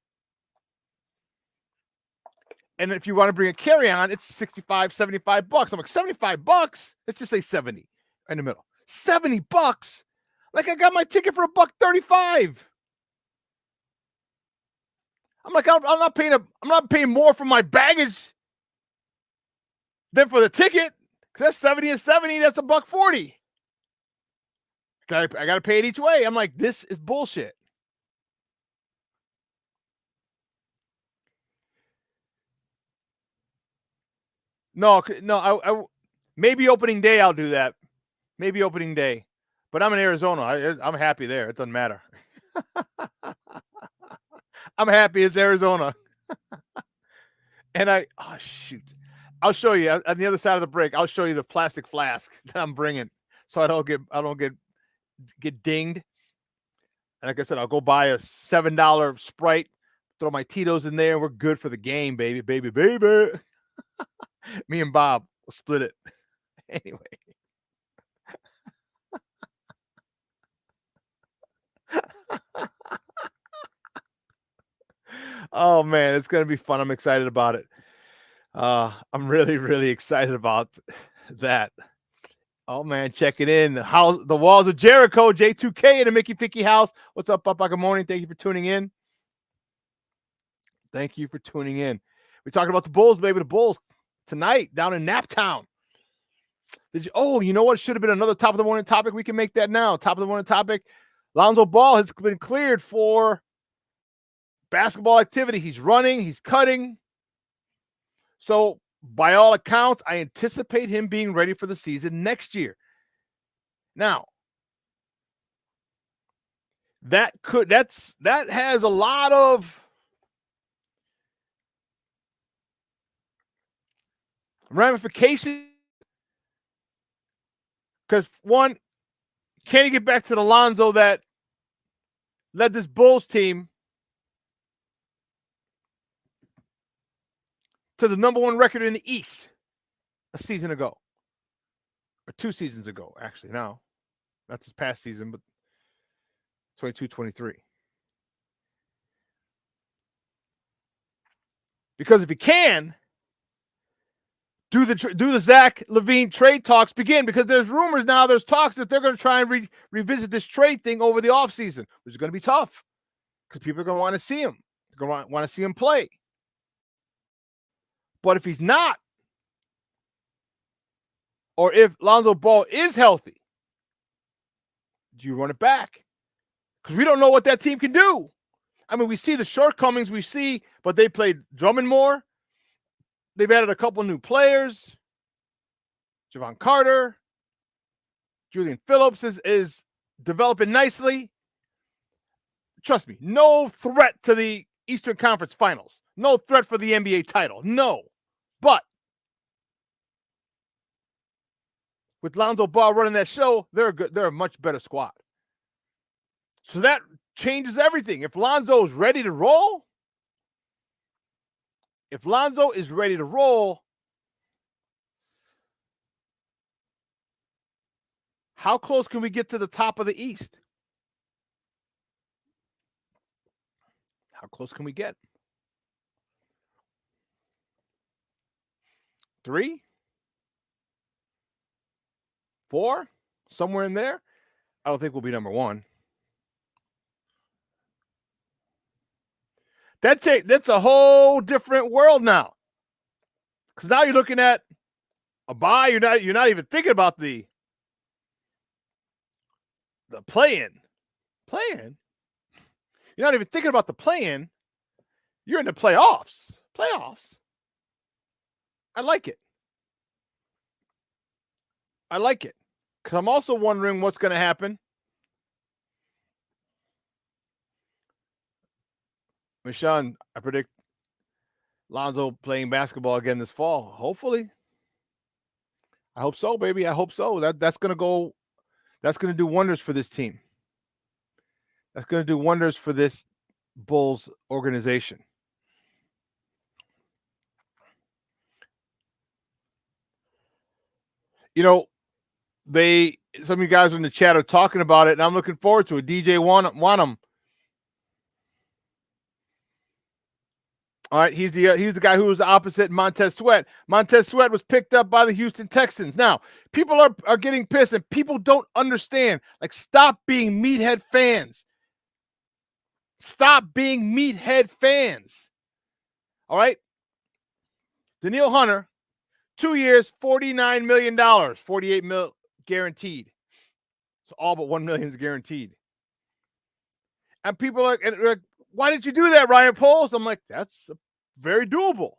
And if you want to bring a carry-on, it's $65, $75. I'm like, $75? Let's just say 70 in the middle. $70? Like, I got my ticket for $135. I'm like, I'm not paying more for my baggage than for the ticket. Because that's 70 and 70, that's $140. I gotta pay it each way. I'm like, this is bullshit. No, I maybe opening day I'll do that. Maybe opening day. But I'm in Arizona. I'm happy there. It doesn't matter. I'm happy it's Arizona. And oh shoot. I'll show you on the other side of the break. I'll show you the plastic flask that I'm bringing so I don't get dinged. And like I said, I'll go buy a $7 Sprite, throw my Tito's in there, and we're good for the game, baby. Me and Bob will split it. Anyway. Oh man, it's gonna be fun. I'm excited about it. I'm really, really excited about that. Oh man, check it in. The walls of Jericho, J2K in the Mickey Picky house. What's up, Papa? Good morning. Thank you for tuning in. Thank you for tuning in. We're talking about the Bulls, baby. The Bulls tonight down in Naptown. You know what? Should have been another top of the morning topic. We can make that now. Top of the morning topic. Lonzo Ball has been cleared for basketball activity. He's running, he's cutting. So, by all accounts, I anticipate him being ready for the season next year. Now, that has a lot of ramifications. Because one, can he get back to the Lonzo that led this Bulls team to the number one record in the East a season ago? Or 2 seasons ago, actually. Now, not this past season, but 22-23. Because if he can, do the Zach LaVine trade talks begin? Because there's rumors now, there's talks that they're going to try and revisit this trade thing over the offseason, which is going to be tough because people are going to want to see him. They're going to want to see him play. But if he's not, or if Lonzo Ball is healthy, do you run it back? Because we don't know what that team can do. I mean, we see the shortcomings but they played Drummond more. They've added a couple new players. Javon Carter. Julian Phillips is developing nicely. Trust me, no threat to the Eastern Conference Finals. No threat for the NBA title. No. But with Lonzo Ball running that show, they're a much better squad. So that changes everything. If Lonzo is ready to roll, how close can we get to the top of the East? How close can we get? 3? 4? Somewhere in there? I don't think we'll be number 1. That's a whole different world now. Because now you're looking at a bye. You're not even thinking about the play-in. Play-in? You're not even thinking about the play-in. You're in the playoffs. I like it. Because I'm also wondering what's going to happen. Shawn, I predict Lonzo playing basketball again this fall. Hopefully. I hope so, baby. I hope so. That's going to do wonders for this team. That's going to do wonders for this Bulls organization. You know, some of you guys in the chat are talking about it, and I'm looking forward to it. DJ Wanham. All right, he's the guy who was opposite Montez Sweat. Montez Sweat was picked up by the Houston Texans. Now, people are getting pissed, and people don't understand. Like, stop being meathead fans. Stop being meathead fans. All right? Daniil Hunter, 2 years, $49 million, $48 million guaranteed. So all but $1 million is guaranteed. And people are like, why did you do that, Ryan Poles? I'm like, that's very doable.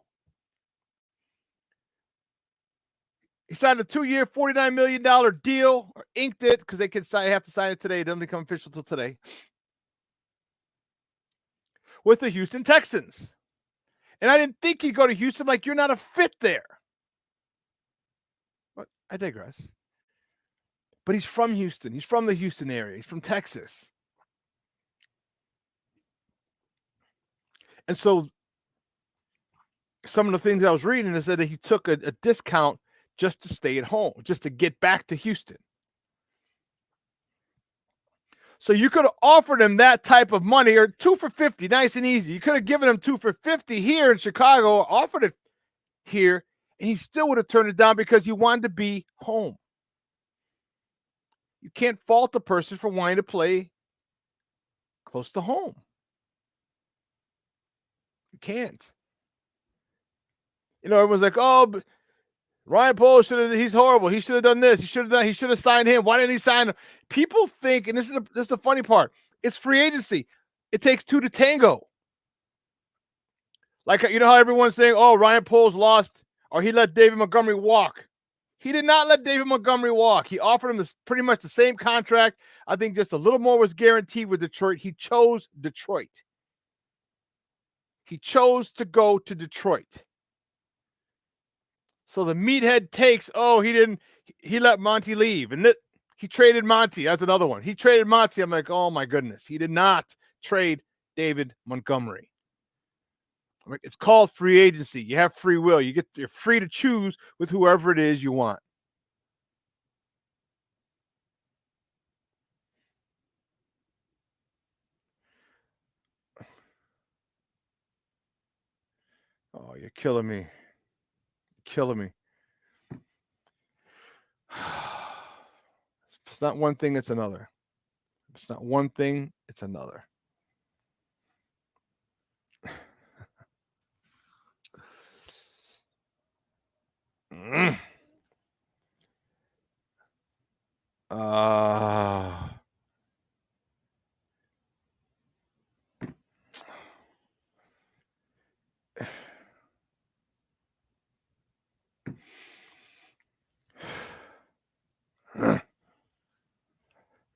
He signed a 2-year, $49 million deal, or inked it, because they have to sign it today. It doesn't become official till today. With the Houston Texans. And I didn't think he'd go to Houston. Like, you're not a fit there. But I digress. But he's from Houston. He's from the Houston area. He's from Texas. And so some of the things I was reading is that he took a discount just to stay at home, just to get back to Houston. So you could have offered him that type of money, or 2 for $50, nice and easy. You could have given him 2 for $50 here in Chicago, or offered it here, and he still would have turned it down because he wanted to be home. You can't fault a person for wanting to play close to home. You can't. You know, everyone's like, oh, but Ryan Poles he's horrible. He should have done this. He should have signed him. Why didn't he sign him? People think, and this is the funny part, it's free agency. It takes 2 to tango. Like, you know how everyone's saying, oh, Ryan Poles lost, or he let David Montgomery walk. He did not let David Montgomery walk. He offered him pretty much the same contract. I think just a little more was guaranteed with Detroit. He chose Detroit. He chose to go to Detroit. So the meathead takes, oh, he let Monty leave. And he traded Monty. That's another one. He traded Monty. I'm like, oh my goodness. He did not trade David Montgomery. It's called free agency. You have free will. You're free to choose with whoever it is you want. Oh, you're killing me. Killing me. It's not one thing, it's another. It's not one thing, it's another.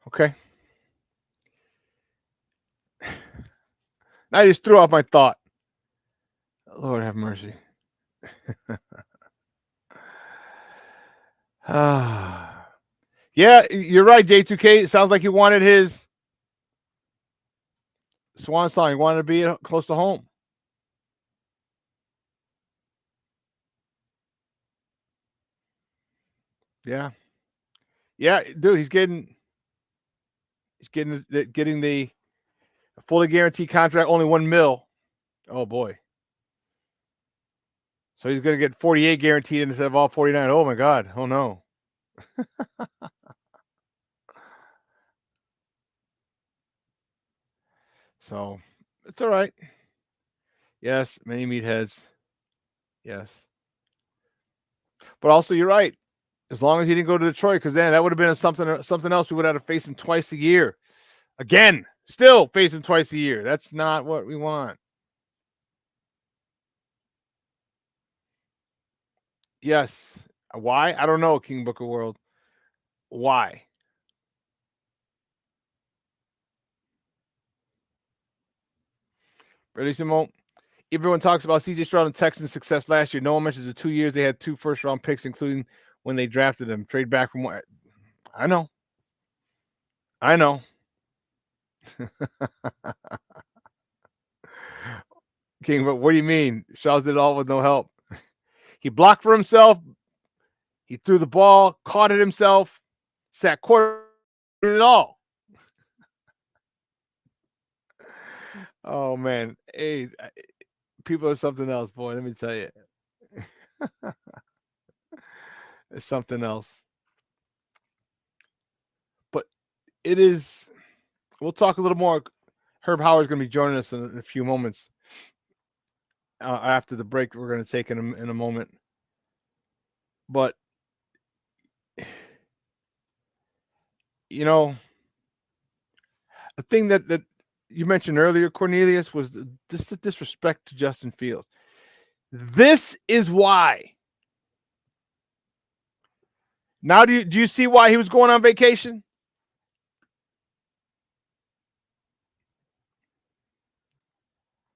Okay. I just threw off my thought. Lord have mercy. Yeah, you're right, J2K. It sounds like he wanted his swan song. He wanted to be close to home. Yeah. Yeah, dude, he's getting the fully guaranteed contract, only $1 million. Oh boy. So he's going to get 48 guaranteed instead of all 49. Oh my God. Oh no. So it's all right. Yes, many meatheads. Yes. But also, you're right. As long as he didn't go to Detroit, because then that would have been something else. We would have to face him twice a year. Again, still face him twice a year. That's not what we want. Yes. Why? I don't know, King Booker World. Why? Bellissimo. Everyone talks about CJ Stroud and Texans' success last year. No one mentions the 2 years they had 2 first-round picks, including when they drafted them. Trade back from what? I know. King, but what do you mean? Stroud did it all with no help. He blocked for himself. He threw the ball, caught it himself, sat quarter, did it all. Oh man, hey, people are something else, boy. Let me tell you, it's something else. But it is. We'll talk a little more. Herb Howard's going to be joining us in a few moments after the break we're going to take in a moment. But you know, the thing that you mentioned earlier, Cornelius, was just the disrespect to Justin Fields. This is why. Now, do you see why he was going on vacation?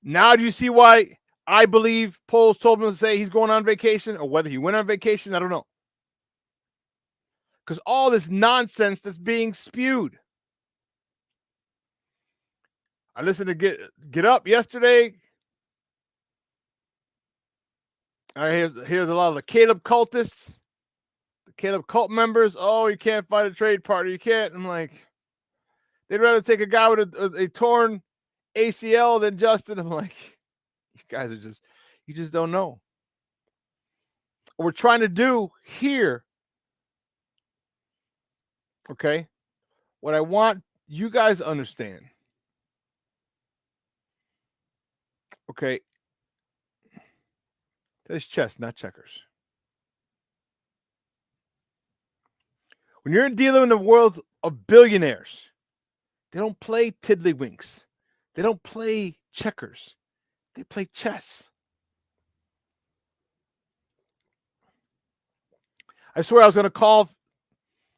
Now, do you see why I believe Poles told him to say he's going on vacation, or whether he went on vacation? I don't know. Because all this nonsense that's being spewed. I listened to Get Up yesterday. Here's a lot of the Caleb cultists, the Caleb cult members. Oh, you can't find a trade partner. You can't. I'm like, they'd rather take a guy with a torn ACL than Justin. I'm like, you guys are you just don't know. What we're trying to do here, okay, what I want you guys to understand, okay, that's chess, not checkers. When you're dealing in the world of billionaires, they don't play tiddlywinks. They don't play checkers. They play chess. I swear I was going to call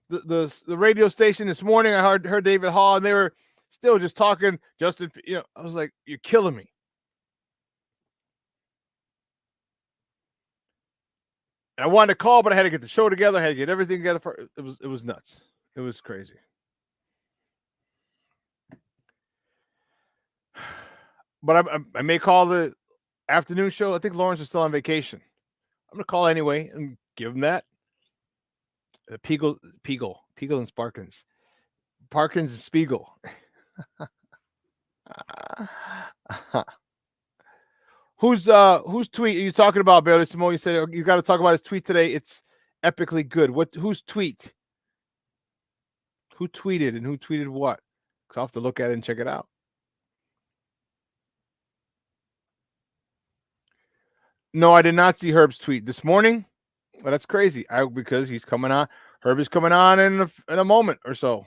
the radio station this morning. I heard David Hall, and they were still just talking. Justin, I was like, you're killing me. And I wanted to call, but I had to get the show together. I had to get everything together. It was nuts. It was crazy. But I may call the afternoon show. I think Lawrence is still on vacation. I'm going to call anyway and give him that. Piegel and Sparkins. Parkins and Spiegel. Whose tweet are you talking about, Barry Simone? You said you got to talk about his tweet today. It's epically good. Whose tweet? Who tweeted and who tweeted what? Because I'll have to look at it and check it out. No, I did not see Herb's tweet this morning. Well, that's crazy. Because he's coming on. Herb is coming on in a moment or so.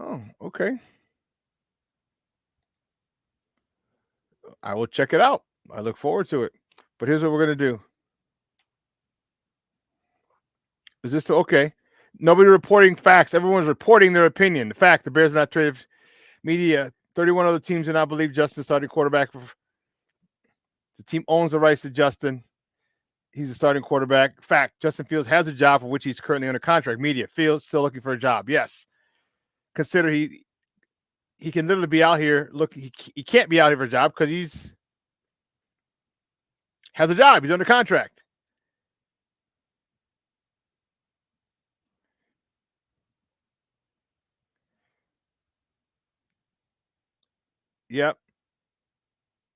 Oh, okay. I will check it out. I look forward to it. But here's what we're going to do. Is this okay? Nobody reporting facts. Everyone's reporting their opinion. The fact, the Bears are not traded media. 31 other teams do not believe Justin starting quarterback. The team owns the rights to Justin. He's a starting quarterback. Fact, Justin Fields has a job for which he's currently under contract. Media, Fields still looking for a job. Yes. Consider he can literally be out here. Look, he can't be out here for a job because has a job. He's under contract. Yep.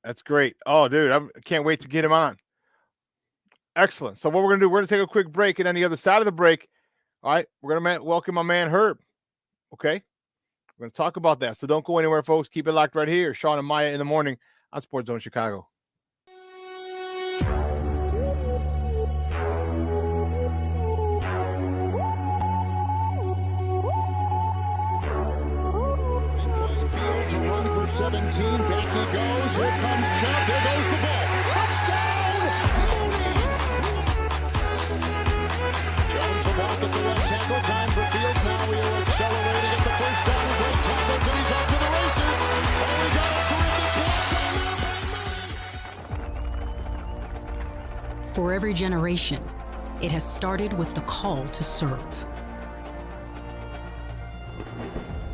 That's great. Oh, dude, I can't wait to get him on. Excellent. So what we're going to do, we're going to take a quick break, and on the other side of the break, all right, we're going to welcome my man Herb. Okay? We're going to talk about that. So don't go anywhere, folks. Keep it locked right here. Shawn and Maya in the morning on Sports Zone Chicago. To run for 17. Back he goes. Here comes Chubb. There goes the ball. Touchdown! Jones back at the left tackle. Time for Fields. Now he'll accelerate to get the first down. Great tackles, and he's off to the races. Oh, he got a terrific block. For every generation, it has started with the call to serve.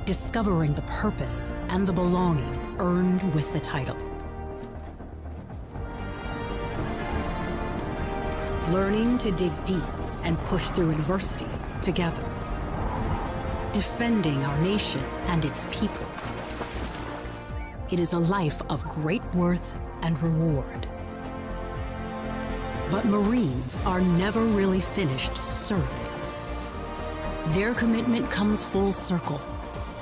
Discovering the purpose and the belonging earned with the title. Learning to dig deep and push through adversity together. Defending our nation and its people. It is a life of great worth and reward. But Marines are never really finished serving. Their commitment comes full circle,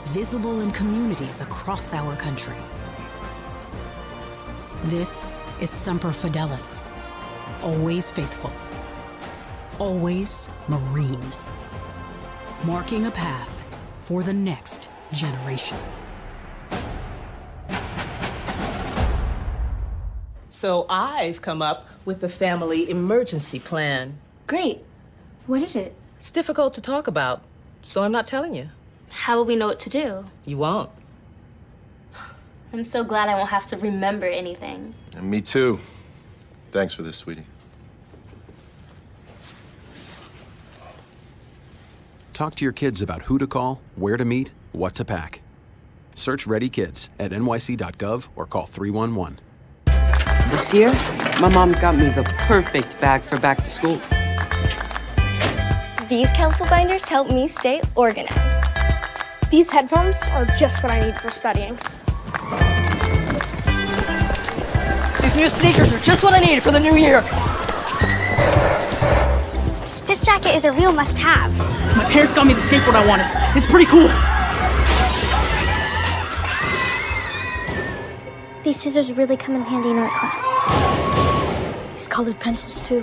visible in communities across our country. This is Semper Fidelis, always faithful, always Marine, marking a path for the next generation. So I've come up with the family emergency plan. Great. What is it? It's difficult to talk about, so I'm not telling you. How will we know what to do? You won't. I'm so glad I won't have to remember anything. And me too. Thanks for this, sweetie. Talk to your kids about who to call, where to meet, what to pack. Search Ready Kids at nyc.gov or call 311. This year, my mom got me the perfect bag for back to school. These colorful binders help me stay organized. These headphones are just what I need for studying. These new sneakers are just what I need for the new year. This jacket is a real must-have. My parents got me the skateboard I wanted. It's pretty cool. These scissors really come in handy in art class. These colored pencils, too.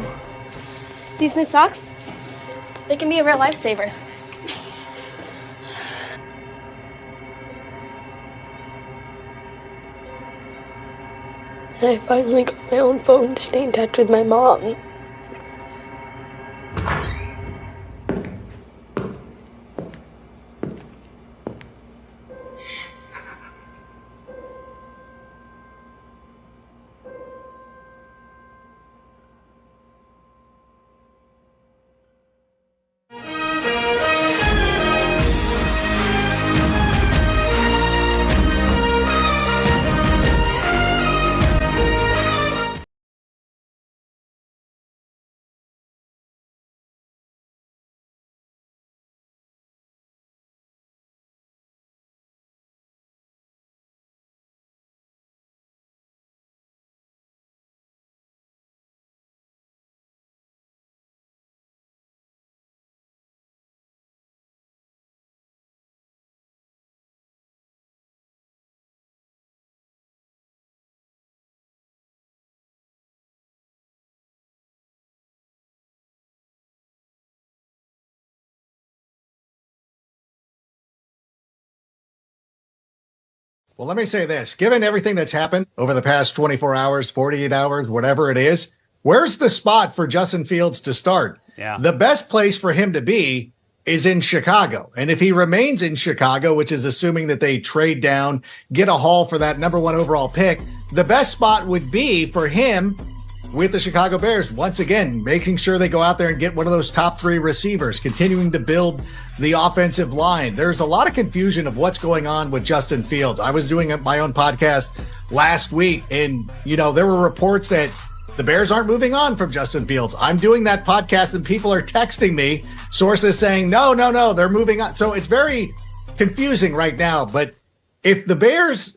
These new socks, they can be a real lifesaver. And I finally got my own phone to stay in touch with my mom. Well, let me say this. Given everything that's happened over the past 24 hours, 48 hours, whatever it is, where's the spot for Justin Fields to start? Yeah. The best place for him to be is in Chicago. And if he remains in Chicago, which is assuming that they trade down, get a haul for that number 1 overall pick, the best spot would be for him with the Chicago Bears, once again, making sure they go out there and get one of those top 3 receivers, continuing to build the offensive line. There's a lot of confusion of what's going on with Justin Fields. I was doing my own podcast last week, and, there were reports that the Bears aren't moving on from Justin Fields. I'm doing that podcast, and people are texting me, sources saying, no, they're moving on. So it's very confusing right now. But if the Bears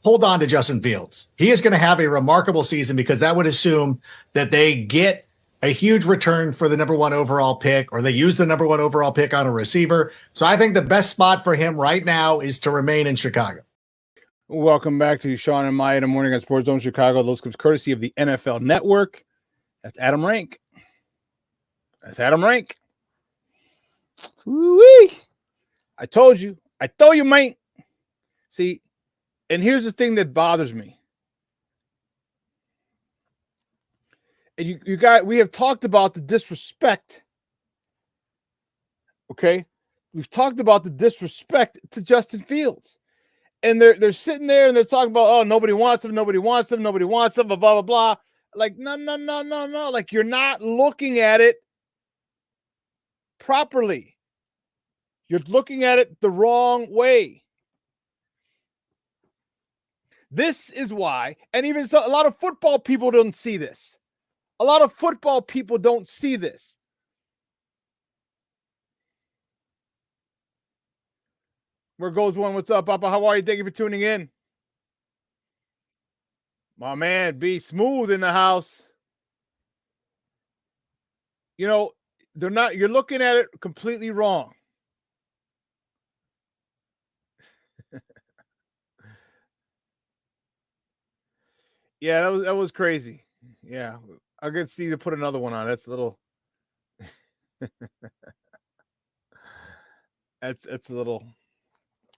hold on to Justin Fields, he is going to have a remarkable season, because that would assume that they get a huge return for the number 1 overall pick, or they use the number 1 overall pick on a receiver. So I think the best spot for him right now is to remain in Chicago. Welcome back to Shawn and Maya in the morning on Sports Zone Chicago. Those comes courtesy of the NFL Network. That's Adam Rank. Woo-wee. I told you, man. See, and here's the thing that bothers me. And you guys, we have talked about the disrespect. Okay? We've talked about the disrespect to Justin Fields. And they're sitting there and they're talking about, oh, nobody wants him, blah, blah, blah. Like, no. Like, you're not looking at it properly. You're looking at it the wrong way. This is why, and even so, a lot of football people don't see this. Where goes one? What's up, Papa? How are you? Thank you for tuning in. My man, be smooth in the house. They're not, you're looking at it completely wrong. Yeah, that was crazy. Yeah. I'll get Steve to put another one on. That's a little that's a little,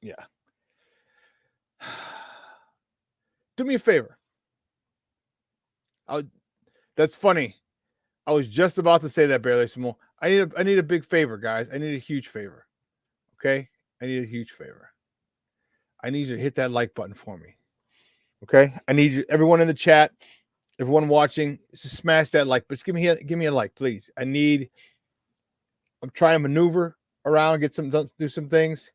yeah. Do me a favor. That's funny. I was just about to say that, Barely Small. I need a big favor, guys. I need a huge favor. Okay? I need a huge favor. I need you to hit that like button for me. Okay? I need you, everyone in the chat, everyone watching, just smash that like. But just give me a like, please. I'm trying to maneuver around, do some things.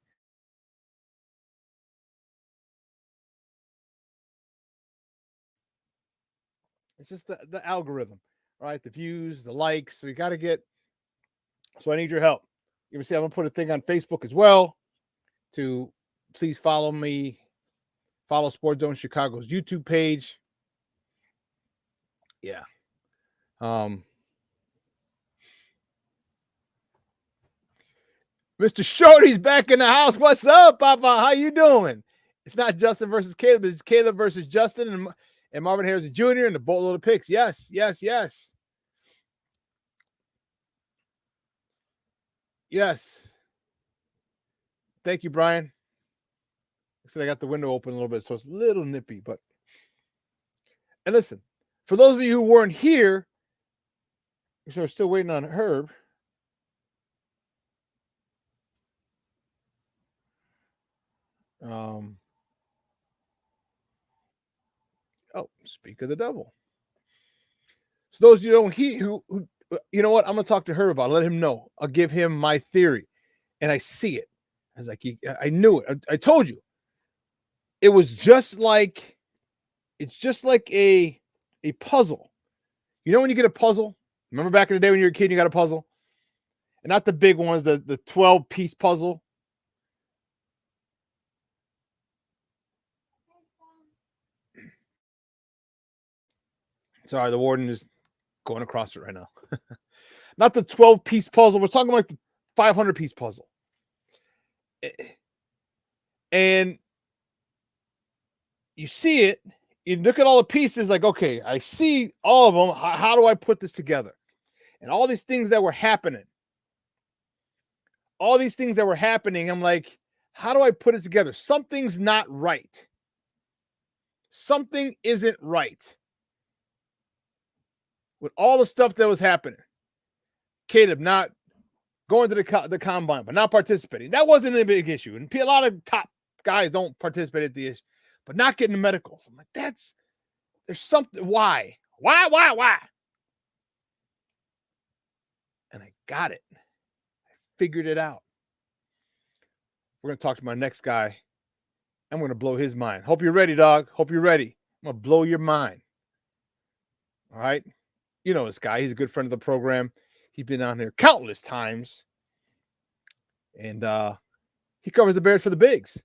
It's just the algorithm, right? The views, the likes. So you got to get So I need your help. You see, I'm gonna put a thing on Facebook as well to please follow me. Follow Sports Zone Chicago's YouTube page. Yeah. Mr. Shorty's back in the house. What's up, Papa? How you doing? It's not Justin versus Caleb. It's Caleb versus Justin and Marvin Harrison Jr. and the boatload of picks. Yes. Yes. Thank you, Brian. I said I got the window open a little bit, so it's a little nippy. And listen, for those of you who weren't here, so we're still waiting on Herb. Speak of the devil. So those of you who don't hear, who you know what? I'm gonna talk to Herb about it. Let him know. I'll give him my theory, and I see it. I was like, I knew it. I told you. It was just like, it's just like a puzzle. You know when you get a puzzle? Remember back in the day when you were a kid, you got a puzzle, and not the big ones, the 12-piece puzzle. Sorry, the warden is going across it right now. Not the 12-piece puzzle. We're talking like the 500-piece puzzle. And you see it, you look at all the pieces like, okay, I see all of them. How do I put this together? And all these things that were happening, I'm like, how do I put it together? Something's not right. Something isn't right with all the stuff that was happening. Caleb not going to the combine, but not participating. That wasn't a big issue. And a lot of top guys don't participate at the issue, but not getting the medicals. I'm like, there's something. Why? And I got it. I figured it out. We're going to talk to my next guy. I'm going to blow his mind. Hope you're ready, dog. Hope you're ready. I'm going to blow your mind. All right. You know this guy. He's a good friend of the program. He's been on here countless times. And he covers the Bears for the Bigs.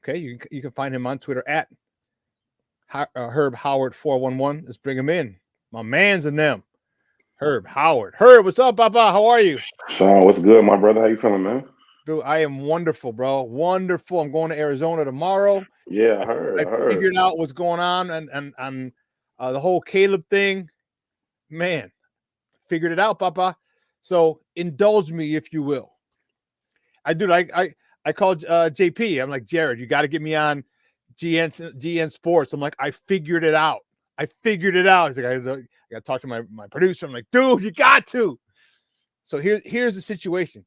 Okay. You can find him on Twitter at Herb Howard 411. Let's bring him in. My man's in them. Herb Howard. Herb, what's up, Papa? How are you? Shawn, what's good, my brother? How you feeling, man? Dude, I am wonderful, bro. Wonderful. I'm going to Arizona tomorrow. Yeah, I heard. I figured out what's going on and the whole Caleb thing. Man, figured it out, Papa. So indulge me, if you will. I called JP. I'm like, Jared, you got to get me on GN Sports. I'm like, I figured it out. He's like, I got to talk to my producer. I'm like, dude, you got to. So here's the situation.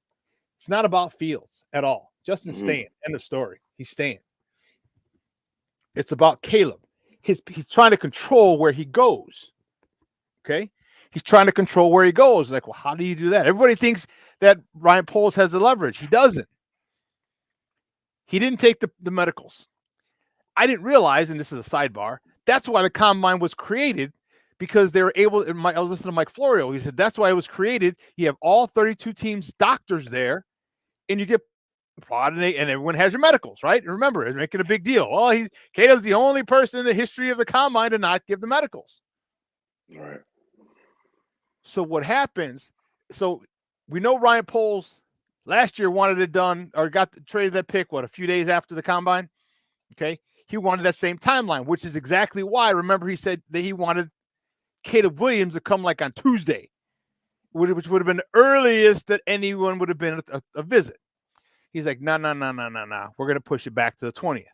It's not about Fields at all. Justin's staying. End of story. He's staying. It's about Caleb. He's trying to control where he goes. Okay? He's trying to control where he goes. Like, well, how do you do that? Everybody thinks that Ryan Poles has the leverage. He doesn't. He didn't take the medicals. I didn't realize, and this is a sidebar, that's why the combine was created, because they were able, I was listening to Mike Florio. He said that's why it was created. You have all 32 teams' doctors there, and you get prodded, and everyone has your medicals, right? And remember, it's making a big deal. Well, Caleb's the only person in the history of the combine to not give the medicals. Right. So what happens? So we know Ryan Poles last year wanted it done, or traded that pick, a few days after the combine? Okay. He wanted that same timeline, which is exactly why. Remember, he said that he wanted Caleb Williams to come like on Tuesday, which would have been the earliest that anyone would have been a visit. He's like, no. We're going to push it back to the 20th.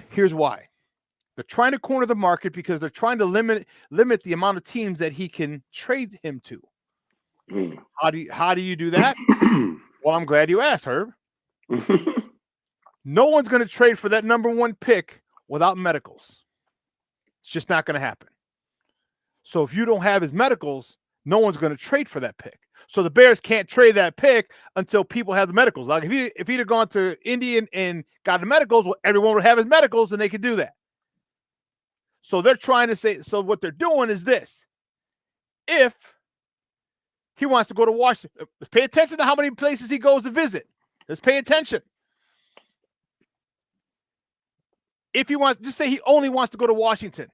Here's why. They're trying to corner the market because they're trying to limit the amount of teams that he can trade him to. How do you do that? Well, I'm glad you asked, Herb. No one's going to trade for that number 1 pick without medicals. It's just not going to happen. So if you don't have his medicals, no one's going to trade for that pick. So the Bears can't trade that pick until people have the medicals. Like if he'd have gone to Indy and got the medicals, well, everyone would have his medicals and they could do that. So they're trying to say, so what they're doing is this. If he wants to go to Washington. Let's pay attention to how many places he goes to visit. Let's pay attention. If he wants, just say he only wants to go to Washington.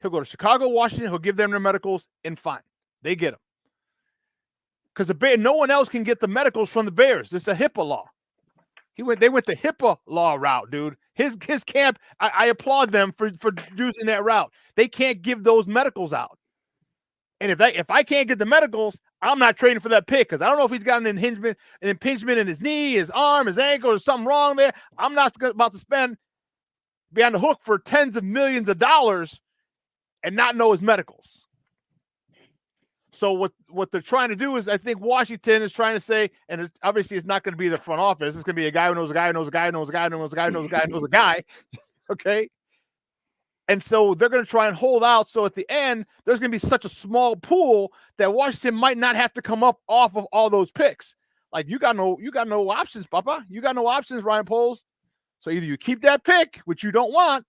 He'll go to Chicago, Washington. He'll give them their medicals, and fine, they get them. Because no one else can get the medicals from the Bears. It's a HIPAA law. They went the HIPAA law route, dude. His camp, I applaud them for using that route. They can't give those medicals out. And if I can't get the medicals, I'm not trading for that pick because I don't know if he's got an impingement in his knee, his arm, his ankle, or something wrong there. I'm not about to be on the hook for tens of millions of dollars and not know his medicals. So what they're trying to do is, I think Washington is trying to say, and obviously it's not going to be the front office. It's going to be a guy who knows a guy who knows a guy who knows a guy who knows a guy who knows a guy who knows a guy. Okay. And so they're going to try and hold out. So at the end, there's going to be such a small pool that Washington might not have to come up off of all those picks. Like you got no options, Papa. You got no options, Ryan Poles. So either you keep that pick, which you don't want,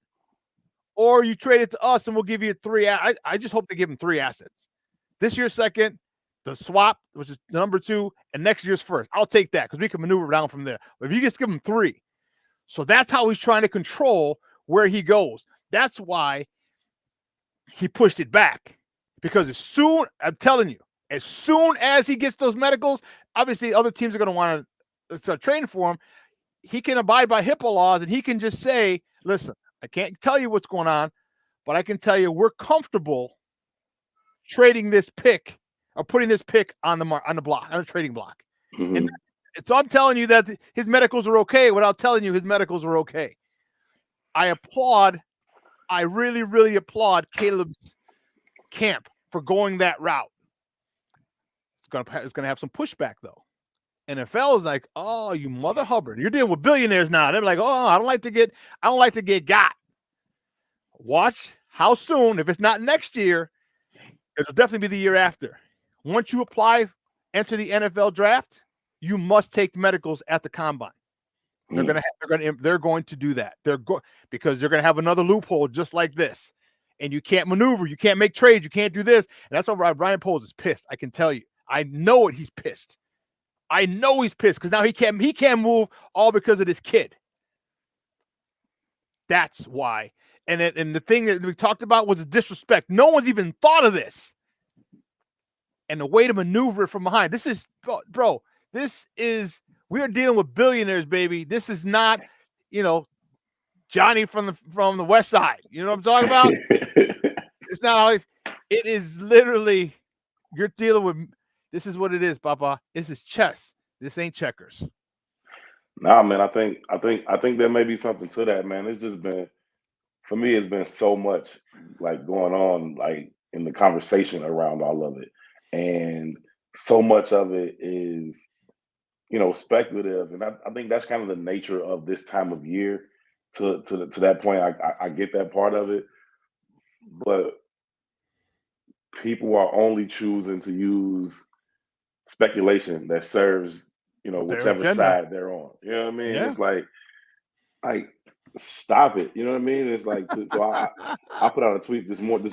or you trade it to us and we'll give you 3. I just hope they give him 3 assets. This year's second, the swap, which is the number 2, and next year's first. I'll take that because we can maneuver down from there. But if you just give him 3. So that's how he's trying to control where he goes. That's why he pushed it back. Because I'm telling you, as soon as he gets those medicals, obviously other teams are going to want to start trading for him. He can abide by HIPAA laws and he can just say, listen, I can't tell you what's going on, but I can tell you we're comfortable trading this pick or putting this pick on the trading block. Mm-hmm. And so I'm telling you that his medicals are okay without telling you his medicals are okay. I really, really applaud Caleb's camp for going that route. It's gonna have some pushback though. NFL is like, oh, you mother Hubbard. You're dealing with billionaires now. They're like, oh, I don't like to get got. Watch how soon, if it's not next year, it'll definitely be the year after. Once you enter the NFL draft, you must take medicals at the combine. They're going to do that. Because they're going to have another loophole just like this. And you can't maneuver, you can't make trades, you can't do this. And that's why Brian Poles is pissed. I can tell you. I know it. He's pissed. I know he's pissed because now he can't move all because of this kid. That's why. And the thing that we talked about was the disrespect. No one's even thought of this. And the way to maneuver from behind. This is, bro, we are dealing with billionaires, baby. This is not, Johnny from the West Side. You know what I'm talking about? It's not always, it is literally, you're dealing with, this is what it is, Papa. This is chess. This ain't checkers. Nah, man, I think there may be something to that, man. It's just been, for me, it's been so much like going on, like in the conversation around all of it. And so much of it is, speculative. And I think that's kind of the nature of this time of year to that point. I get that part of it, but people are only choosing to use speculation that serves, whichever side they're on. You know what I mean? Yeah. It's like stop it. You know what I mean? It's like, so I put out a tweet this morning.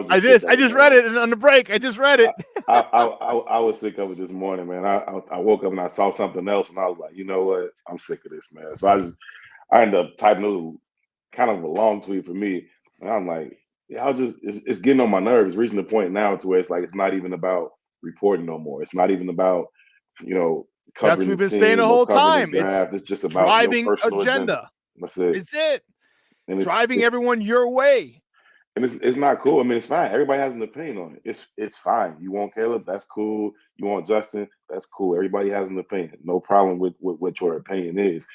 I just read it on the break. I just read it. I was sick of it this morning, man. I woke up and I saw something else, and I was like, you know what? I'm sick of this, man. So I ended up typing kind of a long tweet for me, and I'm like, it's getting on my nerves. It's reaching the point now to where it's like it's not even about reporting no more. It's not even about covering. That's what we've been saying the whole time. It's just about driving personal agenda. That's it. It's it. And driving everyone your way. And it's not cool. I mean, it's fine. Everybody has an opinion on it. It's fine. You want Caleb? That's cool. You want Justin? That's cool. Everybody has an opinion. No problem with what your opinion is.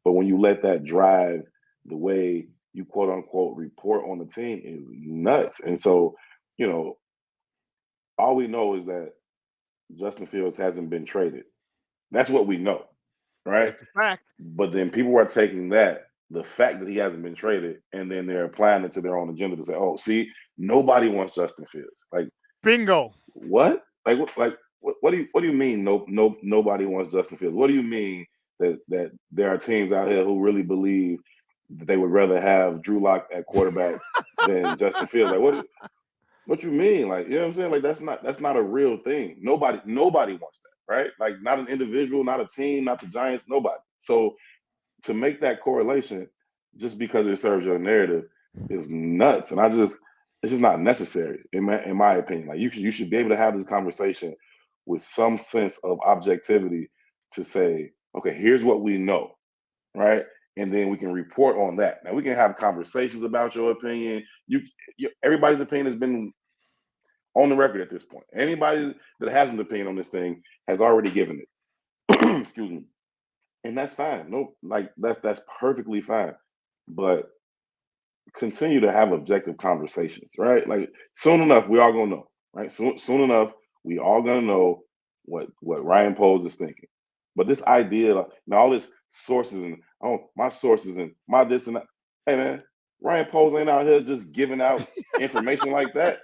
But when you let that drive the way you quote unquote report on the team is nuts. And so, all we know is that Justin Fields hasn't been traded. That's what we know, right? That's a fact. But then people are taking the fact that he hasn't been traded, and then they're applying it to their own agenda to say, "Oh, see, nobody wants Justin Fields." Like, bingo. What? What do you mean? Nobody wants Justin Fields. What do you mean that there are teams out here who really believe that they would rather have Drew Lock at quarterback than Justin Fields? Like, what? What you mean? Like, you know what I'm saying? Like, that's not a real thing. Nobody wants that, right? Like, not an individual, not a team, not the Giants, nobody. So to make that correlation just because it serves your narrative is nuts. And it's just not necessary in my opinion. Like, you should be able to have this conversation with some sense of objectivity to say, okay, here's what we know, right? And then we can report on that. Now we can have conversations about your opinion. Everybody's opinion has been on the record at this point. Anybody that has an opinion on this thing has already given it. Excuse me. And that's fine. No, like that's perfectly fine. But continue to have objective conversations, right? Like soon enough, we all gonna know, right? Soon enough, we all gonna know what Ryan Poles is thinking. But this idea, and all this sources and my sources and my this and that. Hey man, Ryan Poles ain't out here just giving out information like that.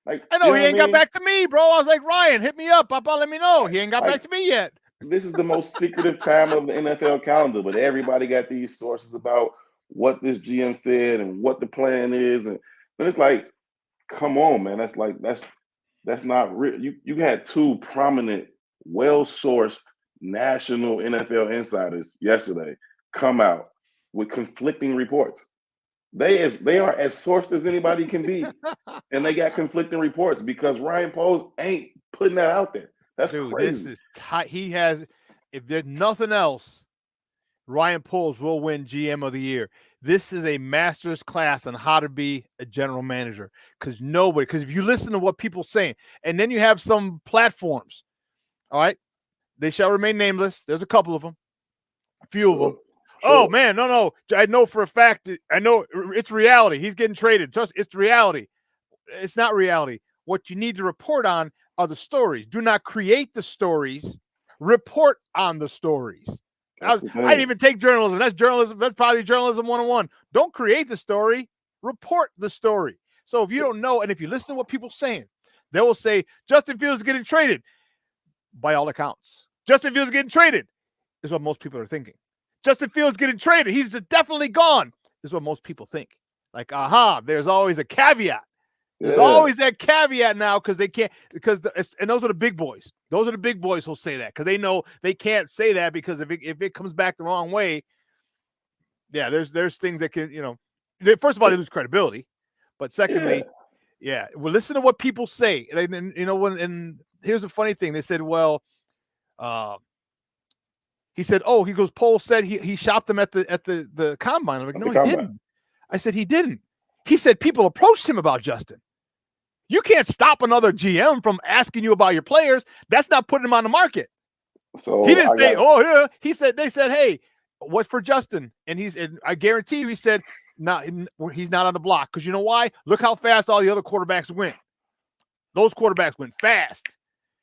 Like, I know he ain't got back to me, bro. I was like, Ryan, hit me up. Let me know. He ain't got back to me yet. This is the most secretive time of the NFL calendar, but everybody got these sources about what this GM said and what the plan is, and it's like, come on, man. That's not real. You had two prominent, well-sourced national NFL insiders yesterday come out with conflicting reports. They are as sourced as anybody can be, and they got conflicting reports because Ryan Poles ain't putting that out there. That's Dude, crazy. This is tight. He has, if there's nothing else, Ryan Poles will win GM of the year. This is a master's class on how to be a general manager. Because if you listen to what people saying, and then you have some platforms, all right, they shall remain nameless. There's a couple of them, a few of them. Oh man, no. I know for a fact. I know it's reality. He's getting traded. It's reality. It's not reality. What you need to report on are the stories. Do not create the stories. Report on the stories. I didn't even take journalism. That's journalism. That's probably journalism 101. Don't create the story. Report the story. So if you don't know, and if you listen to what people are saying, they will say Justin Fields is getting traded. By all accounts, Justin Fields is getting traded is what most people are thinking. Justin Fields getting traded. He's definitely gone is what most people think. Like, there's always a caveat. There's always that caveat now because they can't, and those are the big boys. Those are the big boys who'll say that because they know they can't say that because if it comes back the wrong way, yeah, there's things that can, first of all, they lose credibility, but secondly, well, listen to what people say. And and here's the funny thing. They said, well, he said, he goes, Poles said he shopped them at the combine. I'm like, no, he didn't. I said, he didn't. He said people approached him about Justin. You can't stop another GM from asking you about your players. That's not putting him on the market. So he didn't say, yeah. He said, they said, hey, what for Justin? And I guarantee you, he said, he's not on the block. Because you know why? Look how fast all the other quarterbacks went. Those quarterbacks went fast.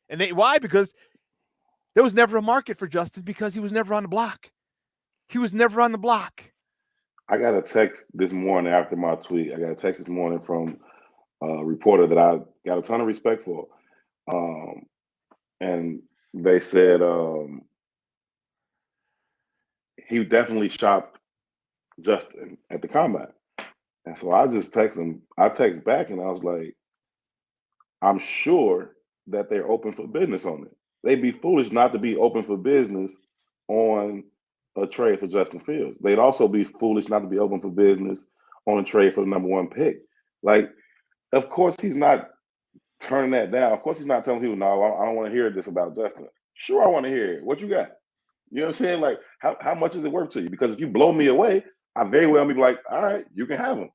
And why? Because there was never a market for Justin because he was never on the block. He was never on the block. I got a text this morning after my tweet. I got a text this morning from a reporter that I got a ton of respect for. And they said he definitely shopped Justin at the combine. And so I just text him. I text back and I was like, I'm sure that they're open for business on it. They'd be foolish not to be open for business on a trade for Justin Fields. They'd also be foolish not to be open for business on a trade for the number one pick. Like, of course, he's not turning that down. Of course, he's not telling people, no, I don't want to hear this about Justin. Sure, I want to hear it. What you got? You know what I'm saying? Like, how much is it worth to you? Because if you blow me away, I very well be like, all right, you can have him.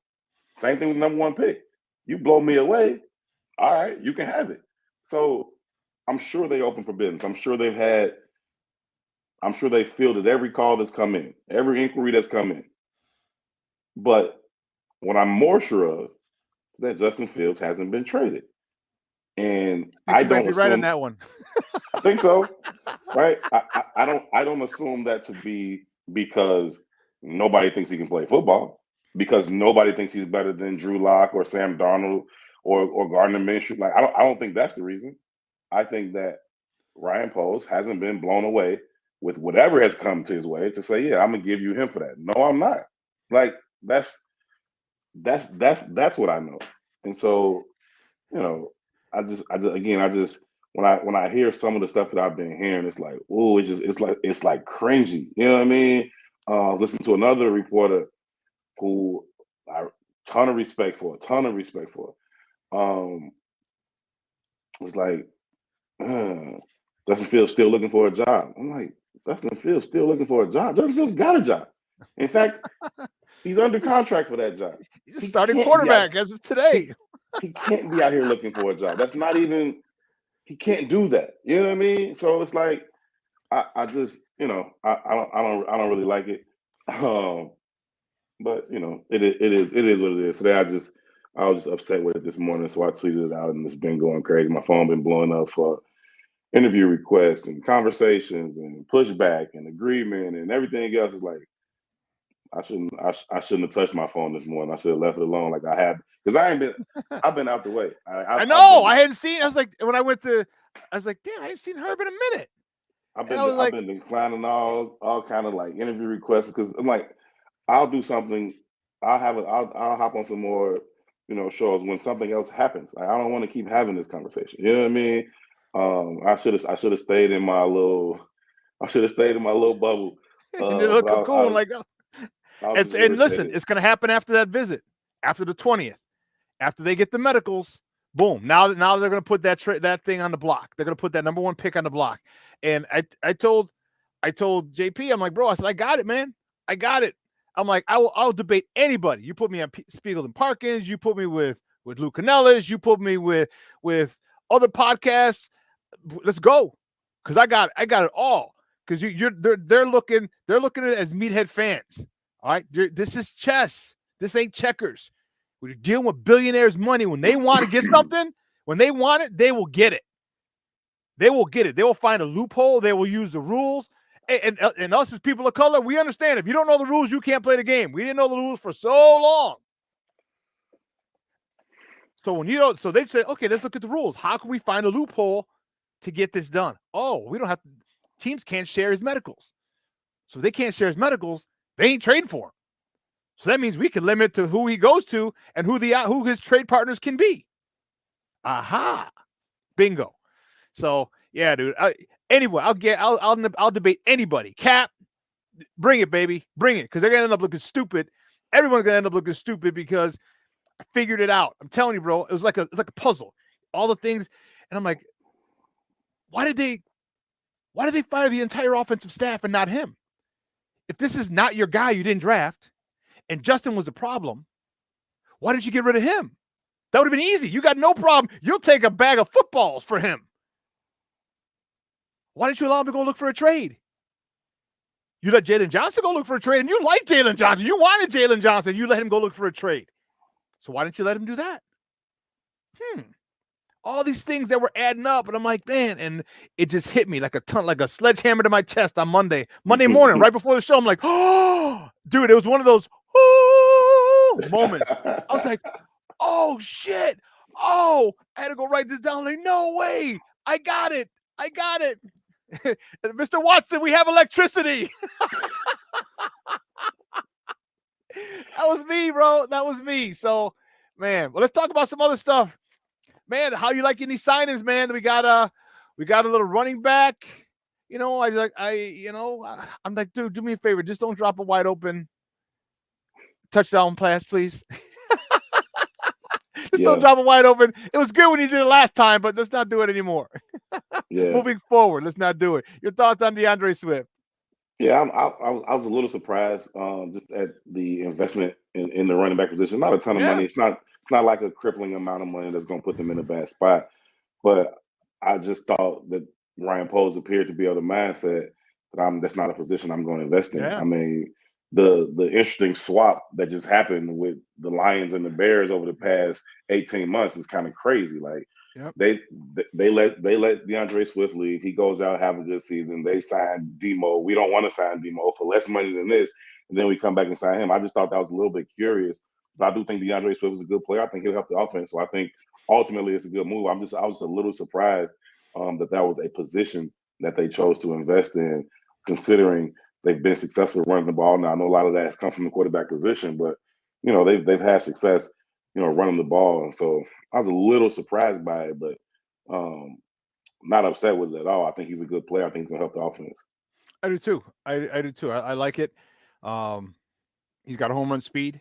Same thing with number one pick. You blow me away, all right, you can have it. So I'm sure they open for business. I'm sure they fielded every call that's come in, every inquiry that's come in. But what I'm more sure of is that Justin Fields hasn't been traded. And I don't might be right on that one. I think so. Right? I don't assume that to be because nobody thinks he can play football, because nobody thinks he's better than Drew Lock or Sam Darnold or Gardner Minshew. Like, I don't think that's the reason. I think that Ryan Poles hasn't been blown away with whatever has come to his way to say, yeah, I'm gonna give you him for that. No, I'm not. Like, that's what I know. And so you know, I just when I hear some of the stuff that I've been hearing, it's like, oh, it's like cringy. You know what I mean? Listen to another reporter who I ton of respect for, um, was like, Justin Fields still looking for a job. I'm like, Justin Fields still looking for a job. Justin Fields got a job. In fact, he's under contract for that job. He's a starting quarterback as of today. He can't be out here looking for a job. That's not even. He can't do that. You know what I mean? So it's like, I just, I don't really like it. But it is what it is. Today I was just upset with it this morning, so I tweeted it out, and it's been going crazy. My phone been blowing up for interview requests and conversations and pushback and agreement and everything else. Is like, I shouldn't have touched my phone this morning. I should have left it alone like I have, because I've been out the way. I know. I hadn't seen. I was like, when I went to, I was like, damn, I hadn't seen Herb in a minute. I've been declining all kind of like interview requests, because I'm like, I'll do something. I'll hop on some more, shows when something else happens. Like, I don't want to keep having this conversation. You know what I mean? I should have stayed in my little. I should have stayed in my little bubble. In your little cocoon, and listen, it's going to happen after that visit, after the 20th, after they get the medicals. Boom! Now they're going to put that thing on the block. They're going to put that number one pick on the block. And I told JP, I'm like, bro, I said, I got it, man. I got it. I'm like, I'll debate anybody. You put me on Spiegel and Parkins. You put me with Lou Canellis. You put me with other podcasts. Let's go, because I got it all. Because they're looking at it as meathead fans. All right, this is chess. This ain't checkers. When you're dealing with billionaires' money, when they want to get something, when they want it, they will get it. They will get it. They will find a loophole. They will use the rules. And us as people of color, we understand. If you don't know the rules, you can't play the game. We didn't know the rules for so long. So when you don't, so they say, okay, let's look at the rules. How can we find a loophole to get this done? Oh, we don't have to. Teams can't share his medicals. So if they can't share his medicals, they ain't trading for him. So that means we can limit to who he goes to and who his trade partners can be. Aha, bingo. So yeah, dude. Anyway, I'll debate anybody. Cap, bring it, baby, bring it, because they're gonna end up looking stupid. Everyone's gonna end up looking stupid because I figured it out. I'm telling you, bro. It was like a puzzle. All the things, and I'm like, why did they fire the entire offensive staff and not him? If this is not your guy you didn't draft, and Justin was the problem, why didn't you get rid of him? That would have been easy. You got no problem. You'll take a bag of footballs for him. Why didn't you allow him to go look for a trade? You let Jalen Johnson go look for a trade, and you like Jalen Johnson. You wanted Jalen Johnson. You let him go look for a trade. So why didn't you let him do that? All these things that were adding up, and I'm like, man, and it just hit me like a sledgehammer to my chest on Monday morning, right before the show. I'm like, oh, dude, it was one of those moments. I was like, oh shit, I had to go write this down. Like, no way, I got it. Mr. Watson, we have electricity. That was me, bro. That was me. So, man, well, let's talk about some other stuff. Man, how you liking these signings, man? We got a little running back. I'm like, dude, do me a favor. Just don't drop a wide open touchdown pass, please. Don't drop a wide open. It was good when you did it last time, but let's not do it anymore. Moving forward, let's not do it. Your thoughts on DeAndre Swift? Yeah, I was a little surprised just at the investment in the running back position. Not a ton of money. It's not like a crippling amount of money that's going to put them in a bad spot. But I just thought that Ryan Poles appeared to be of the mindset that that's not a position I'm going to invest in. Yeah. I mean, the interesting swap that just happened with the Lions and the Bears over the past 18 months is kind of crazy. Like, they let DeAndre Swift leave. He goes out, have a good season. They sign Demo. We don't want to sign Demo for less money than this, and then we come back and sign him. I just thought that was a little bit curious. But I do think DeAndre Swift is a good player. I think he'll help the offense. So I think ultimately it's a good move. I was a little surprised that was a position that they chose to invest in, considering they've been successful running the ball. Now I know a lot of that has come from the quarterback position, but they've had success running the ball. And so I was a little surprised by it, but not upset with it at all. I think he's a good player. I think he's going to help the offense. I do too. I do too. I like it. He's got a home run speed.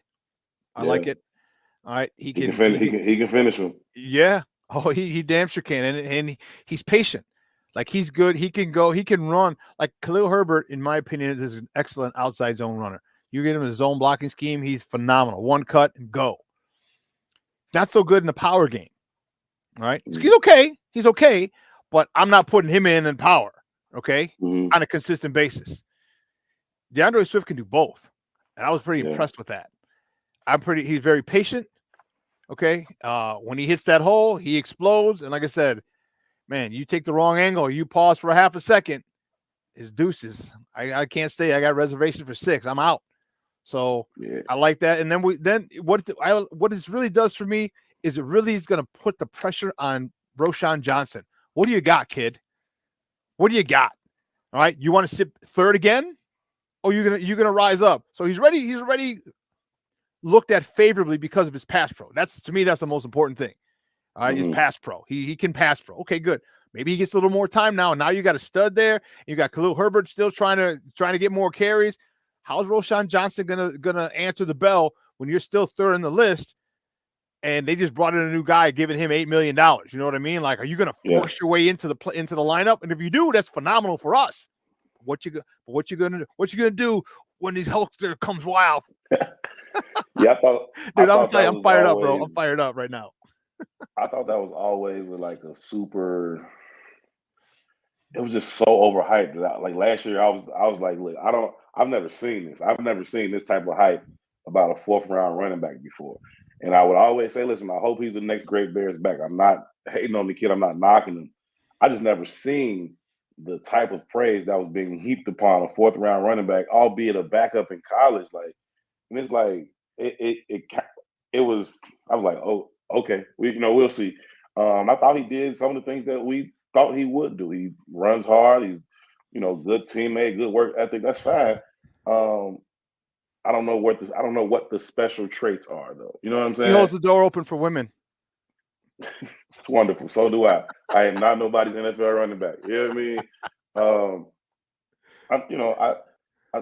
I like it. All right, he can finish him. Yeah. Oh, he damn sure can, and he's patient. Like, he's good. He can go. He can run. Like, Khalil Herbert, in my opinion, is an excellent outside zone runner. You get him in a zone blocking scheme, he's phenomenal. One cut and go. Not so good in the power game. All right, so he's okay, but I'm not putting him in power. Okay, on a consistent basis. DeAndre Swift can do both, and I was pretty impressed with that. He's very patient. Okay. When he hits that hole, he explodes. And like I said, man, you take the wrong angle, you pause for a half a second, it's deuces. I can't stay. I got reservation for 6. I'm out. So I like that. And then what this really does for me is it really is going to put the pressure on Roschon Johnson. What do you got, kid? What do you got? All right. You want to sit third again? Or you're gonna rise up. So he's ready. He's already looked at favorably because of his pass pro. That's, to me, that's the most important thing. All right, his pass pro. He can pass pro. Okay, good. Maybe he gets a little more time now. Now you got a stud there. You got Khalil Herbert still trying to get more carries. How's Roschon Johnson gonna answer the bell when you're still third in the list, and they just brought in a new guy giving him $8 million? You know what I mean? Like, are you gonna force your way into the lineup? And if you do, that's phenomenal for us. What you gonna do when these Hulkster comes wild? Yeah, I thought. Dude, I'm telling you, I'm fired up, bro. I'm fired up right now. I thought that was always like a super. It was just so overhyped. Like last year, I was like, look, I've never seen this. I've never seen this type of hype about a 4th round running back before. And I would always say, listen, I hope he's the next great Bears back. I'm not hating on the kid. I'm not knocking him. I just never seen the type of praise that was being heaped upon a 4th round running back, albeit a backup in college. Like, and it's like it was. I was like, oh, okay, we'll see. I thought he did some of the things that we thought he would do. He runs hard. He's, good teammate, good work ethic. That's fine. I don't know what the special traits are, though. You know what I'm saying? He holds the door open for women. It's wonderful. So do I. I am not nobody's NFL running back. You know what I mean?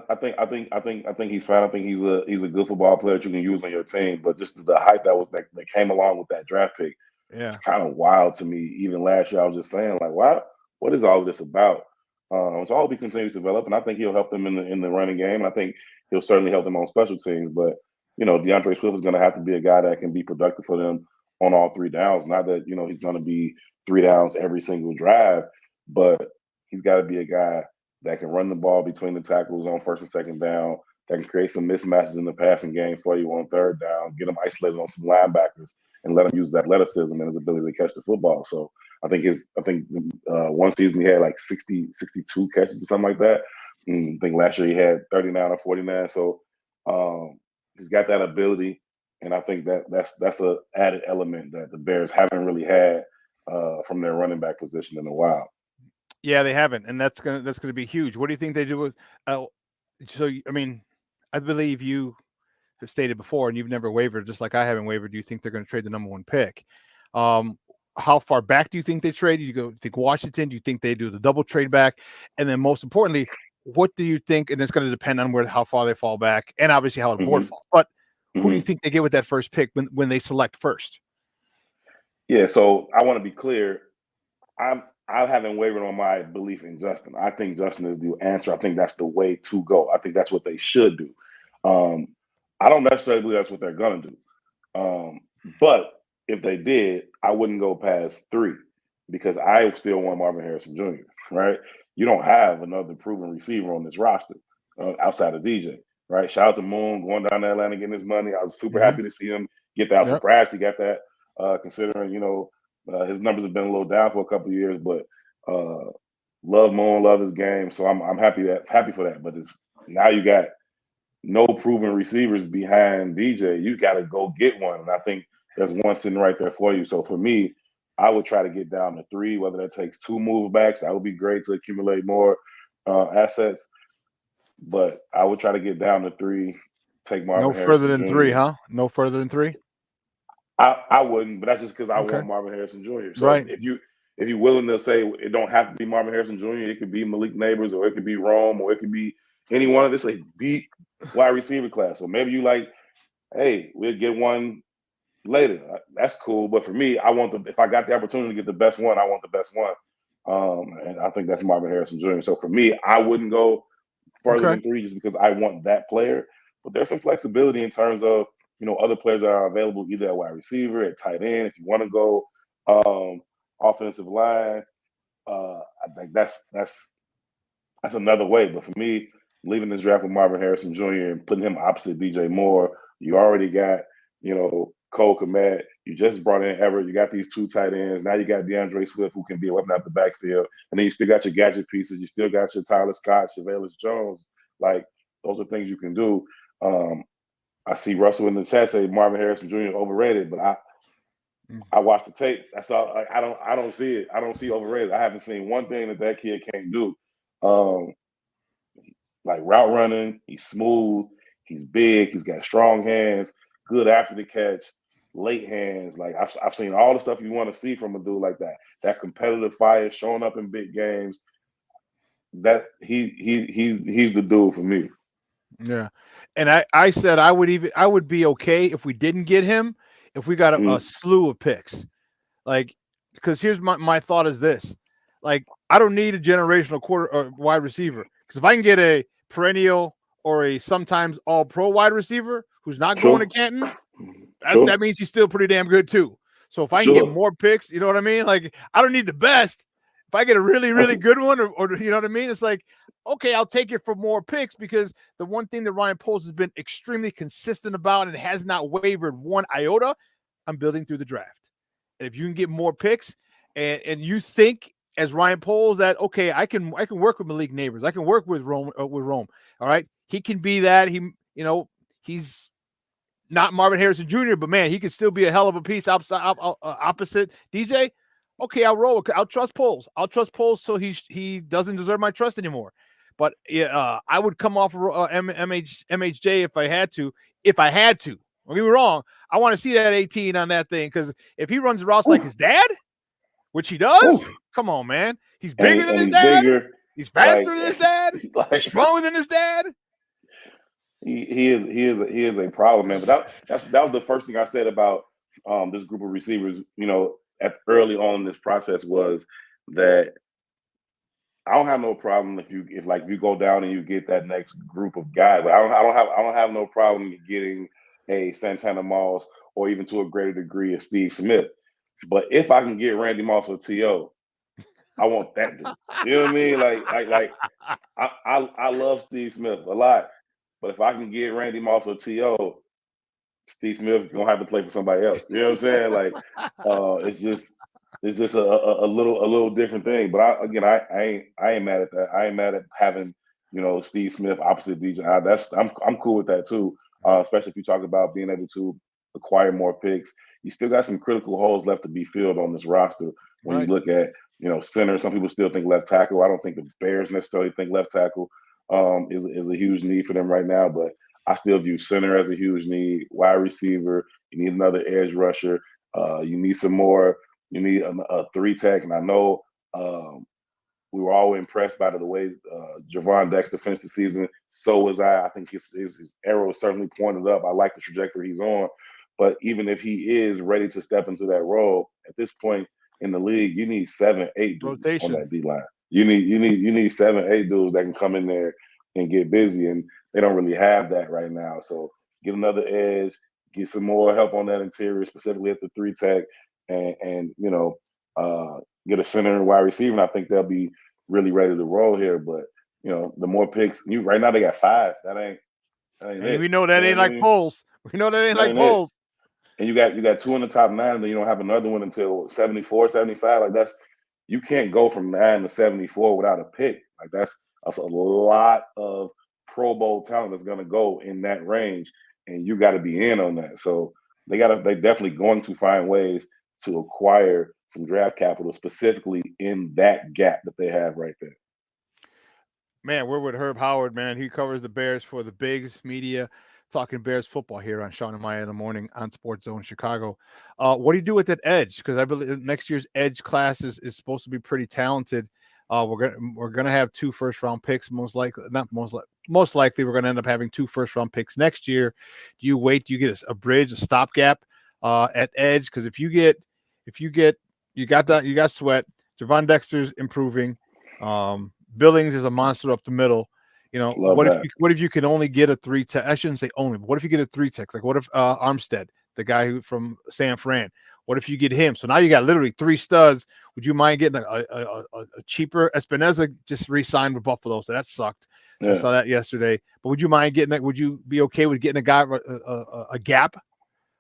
I think he's fine. I think he's a good football player that you can use on your team. But just the hype that came along with that draft pick, it's kind of wild to me. Even last year, I was just saying, like, what is all of this about? So I hope he continues to develop, and I think he'll help them in the running game. I think he'll certainly help them on special teams. But DeAndre Swift is going to have to be a guy that can be productive for them on all 3 downs. Not that he's going to be 3 downs every single drive, but he's got to be a guy that can run the ball between the tackles on 1st and 2nd down, that can create some mismatches in the passing game for you on 3rd down, get him isolated on some linebackers, and let him use his athleticism and his ability to catch the football. So I think one season he had like 62 catches or something like that. I think last year he had 39 or 49. So he's got that ability, and I think that's an added element that the Bears haven't really had from their running back position in a while. Yeah, they haven't, and that's gonna be huge. What do you think they do with? I believe you have stated before, and you've never wavered, just like I haven't wavered. Do you think they're going to trade the number 1 pick? How far back do you think they trade? Do you think Washington? Do you think they do the double trade back? And then, most importantly, what do you think? And it's going to depend on how far they fall back, and obviously how the board falls. But who do you think they get with that first pick when they select first? Yeah, so I want to be clear. I haven't wavered on my belief in Justin. I think Justin is the answer. I think that's the way to go. I think that's what they should do. I don't necessarily believe that's what they're going to do. But if they did, I wouldn't go past 3 because I still want Marvin Harrison Jr., right? You don't have another proven receiver on this roster outside of DJ, right? Shout out to Moon going down to Atlanta getting his money. I was super happy to see him get that. I was surprised he got that considering, his numbers have been a little down for a couple of years, but love Moon, love his game. So I'm happy for that. But now you got no proven receivers behind DJ. You got to go get one. And I think there's one sitting right there for you. So for me, I would try to get down to 3, whether that takes 2 move backs. That would be great to accumulate more assets. But I would try to get down to 3, take Marvin Harrison. No further than 3, huh? No further than 3? I wouldn't, but that's just because I Okay. want Marvin Harrison Jr. So Right. if you're willing to say it don't have to be Marvin Harrison Jr., it could be Malik Neighbors, or it could be Rome, or it could be any one of this a deep wide receiver class. So maybe you like, hey, we'll get one later. That's cool. But for me, if I got the opportunity to get the best one, I want the best one. And I think that's Marvin Harrison Jr. So for me, I wouldn't go further Okay. than 3 just because I want that player. But there's some flexibility in terms of, other players that are available either at wide receiver, at tight end. If you want to go offensive line, I think that's another way. But for me, leaving this draft with Marvin Harrison Jr. and putting him opposite DJ Moore, you already got, Cole Kmet. You just brought in Everett. You got these 2 tight ends. Now you got DeAndre Swift, who can be a weapon out the backfield. And then you still got your gadget pieces. You still got your Tyler Scott, Chevelus Jones. Like, those are things you can do. I see Russell in the chat say Marvin Harrison Jr. is overrated, but I watched the tape. That's all. Like, I don't see it. I don't see overrated. I haven't seen one thing that kid can't do. Like route running, he's smooth, he's big, he's got strong hands, good after the catch, late hands. Like I've seen all the stuff you want to see from a dude like that. That competitive fire, showing up in big games. That he's the dude for me. Yeah. And I said I would be okay if we didn't get him, if we got a slew of picks. Like, because here's my thought is this. Like, I don't need a generational wide receiver. Because if I can get a perennial or a sometimes all pro wide receiver who's not going to Canton, that means he's still pretty damn good too. So if I can get more picks, you know what I mean? Like, I don't need the best. If I get a really, really good one, or you know what I mean? It's like, okay, I'll take it for more picks, because the one thing that Ryan Poles has been extremely consistent about and has not wavered one iota, I'm building through the draft. And if you can get more picks and you think as Ryan Poles that, okay, I can work with Malik Neighbors, I can work with Rome. All right. He can be that. He's not Marvin Harrison Jr., but man, he could still be a hell of a piece opposite DJ. Okay, I'll roll. I'll trust Poles. So he doesn't deserve my trust anymore. But I would come off MHJ if I had to. Don't get me wrong. I want to see that 18 on that thing, because if he runs the routes like his dad, which he does, come on, man. He's bigger than his dad. Bigger, he's faster than his dad. He's stronger than his dad. He is a problem, man. But that was the first thing I said about this group of receivers. Early on in this process, was that I don't have no problem if you go down and you get that next group of guys. But I don't have no problem getting a Santana Moss, or even to a greater degree a Steve Smith. But if I can get Randy Moss or T.O., I want that dude. You know what I mean? Like I love Steve Smith a lot. But if I can get Randy Moss or T.O., Steve Smith gonna have to play for somebody else. You know what I'm saying? Like, it's just a little different thing. But I ain't mad at that. I ain't mad at having Steve Smith opposite DJ. I'm cool with that too. Especially if you talk about being able to acquire more picks. You still got some critical holes left to be filled on this roster. When you look at center, some people still think left tackle. I don't think the Bears necessarily think left tackle is a huge need for them right now, but I still view center as a huge need. Wide receiver, you need another edge rusher. You need some more. You need a 3-tech, and I know we were all impressed by the way Javon Dexter finished the season. So was I. I think his arrow is certainly pointed up. I like the trajectory he's on. But even if he is ready to step into that role, at this point in the league, you need 7, 8 dudes on that D line. You need 7, 8 dudes that can come in there and get busy, and they don't really have that right now. So get another edge, get some more help on that interior, specifically at the 3-tech, and get a center and wide receiver. And I think they'll be really ready to roll here. But the more picks, right now they got 5. That ain't it. We know that ain't like Poles. We know that ain't like Poles. And you got 2 in the top 9, and then you don't have another one until 74, 75. Like, you can't go from 9 to 74 without a pick. Like, that's a lot of Pro Bowl talent that's going to go in that range, and you got to be in on that. So they definitely going to find ways to acquire some draft capital specifically in that gap that they have right there. Man, we're with Herb Howard, man. He covers the Bears for the Bigs Media talking Bears football here on Shawn and Maya in the morning on Sports Zone Chicago. What do you do with that edge? Because I believe next year's edge class is supposed to be pretty talented. We're gonna have 2 first-round picks, most likely we're gonna end up having 2 first-round picks next year. Do you wait? Do you get a bridge, a stopgap at edge? Because if you got Sweat, Javon Dexter's improving. Billings is a monster up the middle. You know, what if you can only get a 3 tech? I shouldn't say only, but what if you get a 3 tech? Like what if Armstead, the guy from San Fran, what if you get him? So now you got literally 3 studs. Would you mind getting a cheaper? Espinoza just re-signed with Buffalo, so that sucked. Yeah. I saw that yesterday. But would you mind getting that? Would you be okay with getting a guy a gap,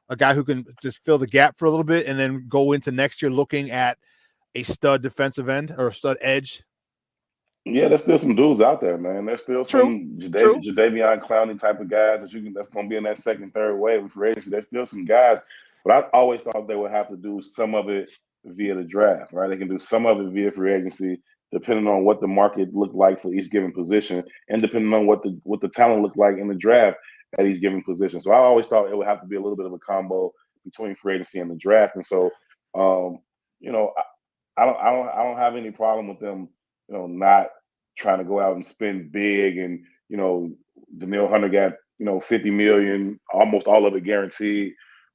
a guy who can just fill the gap for a little bit and then go into next year looking at a stud defensive end or a stud edge? Yeah, there's still some dudes out there, man. There's still some Jadeveon Clowney type of guys that's going to be in that second, third wave of free agency. There's still some guys, but I always thought they would have to do some of it via the draft, right? They can do some of it via free agency, depending on what the market looked like for each given position, and depending on what the talent looked like in the draft at each given position. So I always thought it would have to be a little bit of a combo between free agency and the draft. And so, you know, I don't have any problem with them, you know, not trying to go out and spend big. And, you know, Danielle Hunter got, you know, $50 million, almost all of it guaranteed,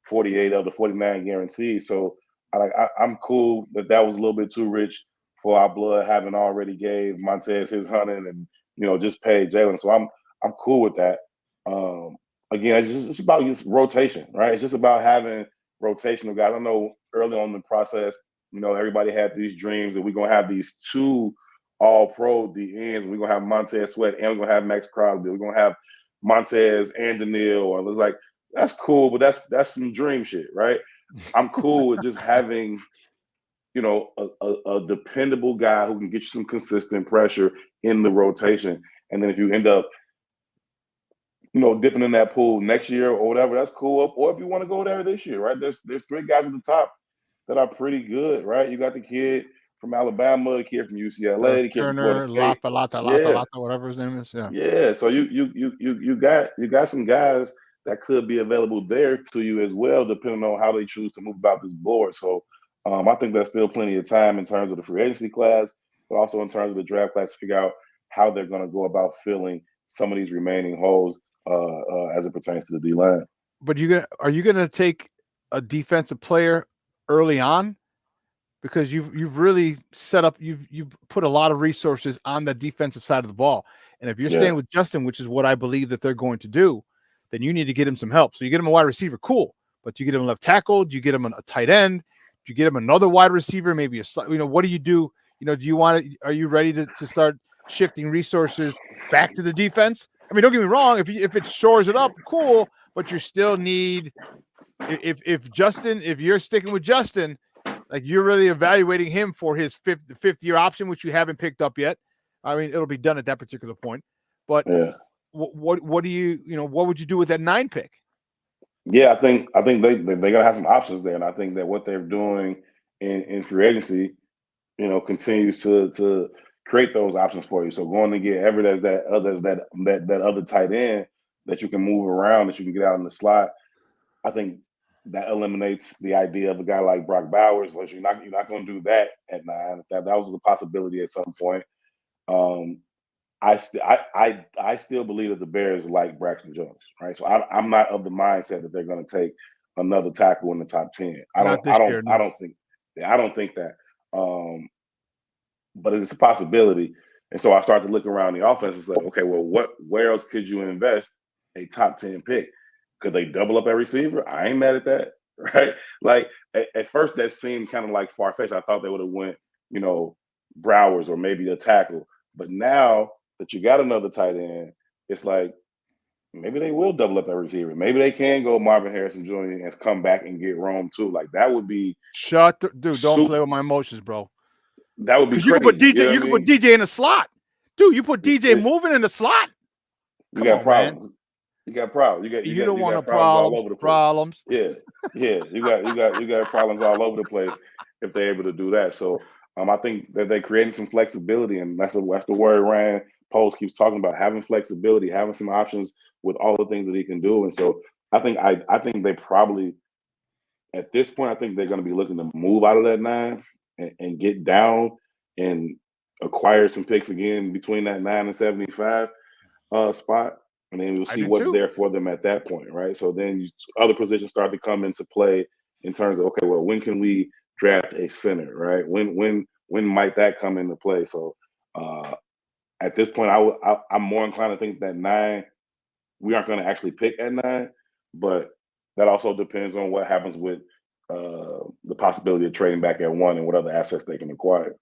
48 of the 49 guaranteed. So I'm cool that was a little bit too rich for our blood, having already gave Montez his hunting and, you know, just paid Jalen. So I'm cool with that. Again, it's about just rotation, right? It's just about having rotational guys. I know early on in the process, you know, everybody had these dreams that we're going to have these 2 all-pro DNs. We're going to have Montez Sweat and we're going to have Max Crosby. We're going to have Montez and Danielle. Or it was like, that's cool, but that's some dream shit, right? I'm cool with just having, you know, a dependable guy who can get you some consistent pressure in the rotation. And then if you end up, you know, dipping in that pool next year or whatever, that's cool. Or if you want to go there this year, right? There's 3 guys at the top that are pretty good, right? You got the kid from Alabama, the kid from UCLA, the kid from Florida State. Lata, whatever his name is. Yeah. Yeah. So you got some guys that could be available there to you as well, depending on how they choose to move about this board. So I think there's still plenty of time in terms of the free agency class, but also in terms of the draft class to figure out how they're going to go about filling some of these remaining holes as it pertains to the D-line. But are you gonna take a defensive player early on? Because you've really set up, you've put a lot of resources on the defensive side of the ball. And if you're staying with Justin, which is what I believe that they're going to do, then you need to get him some help. So you get him a wide receiver, cool. But you get him a left tackle, do you get him a tight end, do you get him another wide receiver, maybe what do you do? You know, are you ready to start shifting resources back to the defense? I mean, don't get me wrong, if it shores it up, cool, but you still need, if you're sticking with Justin, like you're really evaluating him for his fifth year option, which you haven't picked up yet. I mean, it'll be done at that particular point. But what do what would you do with that 9 pick? Yeah, I think they're gonna have some options there, and I think that what they're doing in free agency, you know, continues to create those options for you. So going to get Everett as that other tight end that you can move around, that you can get out in the slot, I think that eliminates the idea of a guy like Brock Bowers. Which you're not going to do that at 9. That was a possibility at some point. I still believe that the Bears like Braxton Jones, right? So I'm not of the mindset that they're going to take another tackle in the top 10. I don't think that. But it's a possibility. And so I start to look around the offense and say, okay, well, where else could you invest a top 10 pick? Could they double up at receiver? I ain't mad at that, right? Like at first that seemed kind of like far-fetched. I thought they would have went, you know, Browers or maybe a tackle. But now that you got another tight end, it's like maybe they will double up at receiver. Maybe they can go Marvin Harrison Jr. and come back and get Rome too. Like that would be don't play with my emotions, bro. That would be crazy. You can put DJ in the slot. Dude, you put DJ moving in the slot. You got problems. Man. You got problems. You don't want problems all over the place. Yeah. You got problems all over the place if they're able to do that. So I think that they're creating some flexibility, and that's the word ran Post keeps talking about, having flexibility, having some options with all the things that he can do. And so I think they probably, at this point, I think they're going to be looking to move out of that 9 and get down and acquire some picks again between that 9 and 75 spot. And then we'll see what's there for them at that point, right? So then other positions start to come into play in terms of, okay, well, when can we draft a center, right? When might that come into play? So at this point, I'm more inclined to think that 9, we aren't going to actually pick at 9, but that also depends on what happens with the possibility of trading back at 1 and what other assets they can acquire.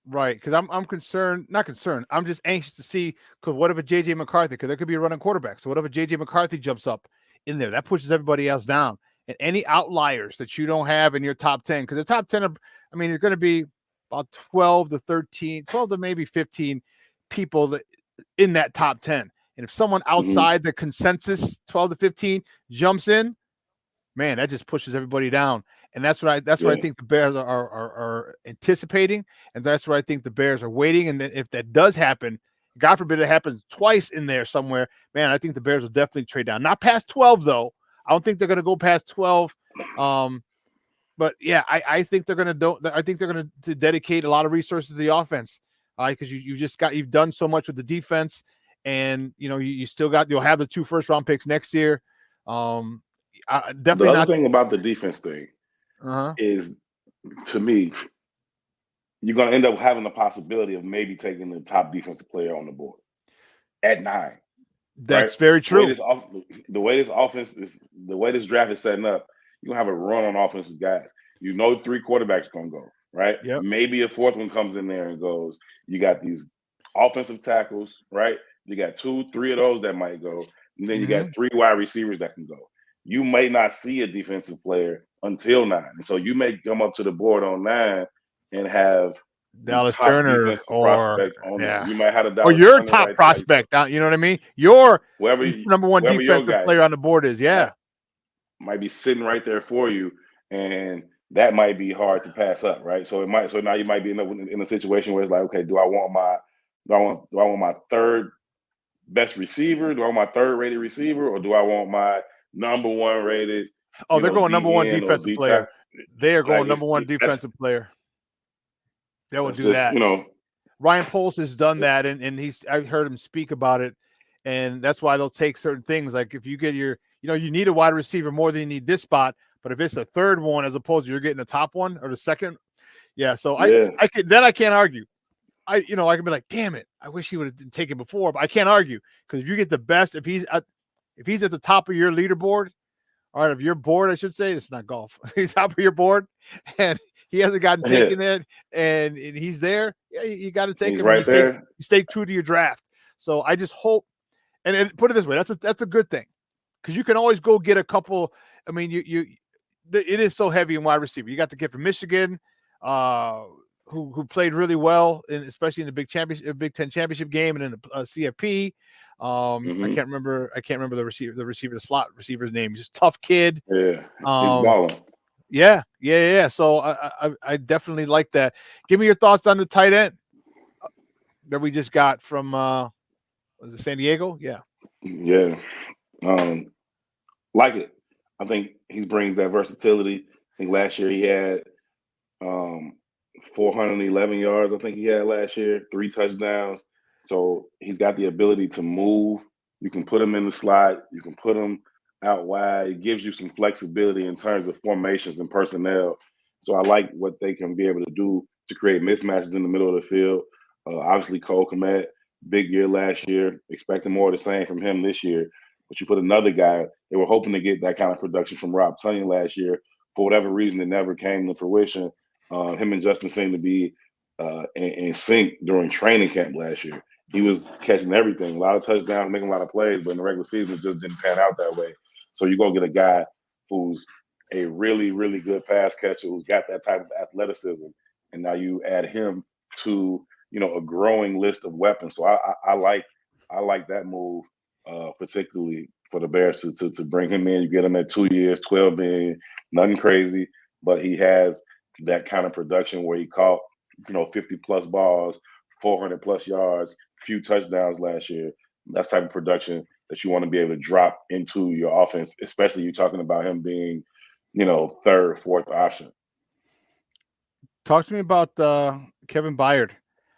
Right, because I'm concerned, not concerned. I'm just anxious to see, because what if a JJ McCarthy? Because there could be a running quarterback. So what if a JJ McCarthy jumps up in there? That pushes everybody else down. And any outliers that you don't have in your top 10, because the top 10, it's going to be about 12 to maybe 15 people that in that top 10. And if someone outside the consensus 12 to 15 jumps in, man, that just pushes everybody down. And that's what I think the Bears are anticipating, and that's what I think the Bears are waiting. And then if that does happen, God forbid it happens twice in there somewhere, man, I think the Bears will definitely trade down. Not past 12 though. I don't think they're going to go past 12. But yeah, I think they're going to dedicate a lot of resources to the offense, because you've done so much with the defense, and you'll have the 2 first-round picks next year. Definitely the other thing about the defense thing is, to me, you're going to end up having the possibility of maybe taking the top defensive player on the board at 9. That's very true. The way this draft is setting up, you're going to have a run on offensive guys. 3 quarterbacks are going to go, right? Yep. Maybe a 4th one comes in there and goes. You got these offensive tackles, right? You got 2, 3 of those that might go. And then you got 3 wide receivers that can go. You may not see a defensive player until 9. And so you may come up to the board on 9 and have Dallas Turner or there. You might have a Dallas or your Turner top prospect. You know what I mean? Your number 1 defensive player on the board is might be sitting right there for you, and that might be hard to pass up, right? So now you might be in a situation where it's like, okay, do I want my 3rd best receiver? Do I want my 3rd rated receiver, or do I want my number 1 rated? They're going number 1 defensive player. They are going number 1 defensive player. They will do that. Ryan Poles has done that, and I've heard him speak about it, and that's why they'll take certain things. Like if you get you need a wide receiver more than you need this spot, but if it's the 3rd one as opposed to you're getting the top one or the 2nd, so I can't argue. I can be like, damn it, I wish he would have taken before, but I can't argue, because if you get the best, if he's at the top of your leaderboard, or of your board, I should say, it's not golf. He's top of your board, and he hasn't gotten taken in, and he's there. Yeah, you got to take him. Right there. You stay true to your draft. So I just hope, and put it this way, that's a good thing, because you can always go get a couple. I mean, it is so heavy in wide receiver. You got the kid from Michigan, who played really well, especially in the Big Ten championship game and in the CFP. I can't remember the slot receiver's name. He's just a tough kid. Yeah, he's balling. Yeah. So I definitely like that. Give me your thoughts on the tight end that we just got from was it San Diego? Yeah. Like it. I think he brings that versatility. I think last year he had 411 yards. I think he had last year, 3 touchdowns. So he's got the ability to move. You can put him in the slot. You can put him out wide. It gives you some flexibility in terms of formations and personnel. So I like what they can be able to do to create mismatches in the middle of the field. Obviously, Cole Kmet, big year last year. Expecting more of the same from him this year. But you put another guy, they were hoping to get that kind of production from Rob Tonyan last year. For whatever reason, it never came to fruition. Him and Justin seemed to be in sync during training camp last year. He was catching everything, a lot of touchdowns, making a lot of plays, but in the regular season, it just didn't pan out that way. So you go get a guy who's a really, really good pass catcher, who's got that type of athleticism, and now you add him to a growing list of weapons. So I like that move, particularly for the Bears to bring him in. You get him at 2 years, $12 million, nothing crazy, but he has that kind of production where he caught 50 plus balls, 400 plus yards, few touchdowns last year. That's type of production that you want to be able to drop into your offense, especially you're talking about him being, third, fourth option. Talk to me about Kevin Byard.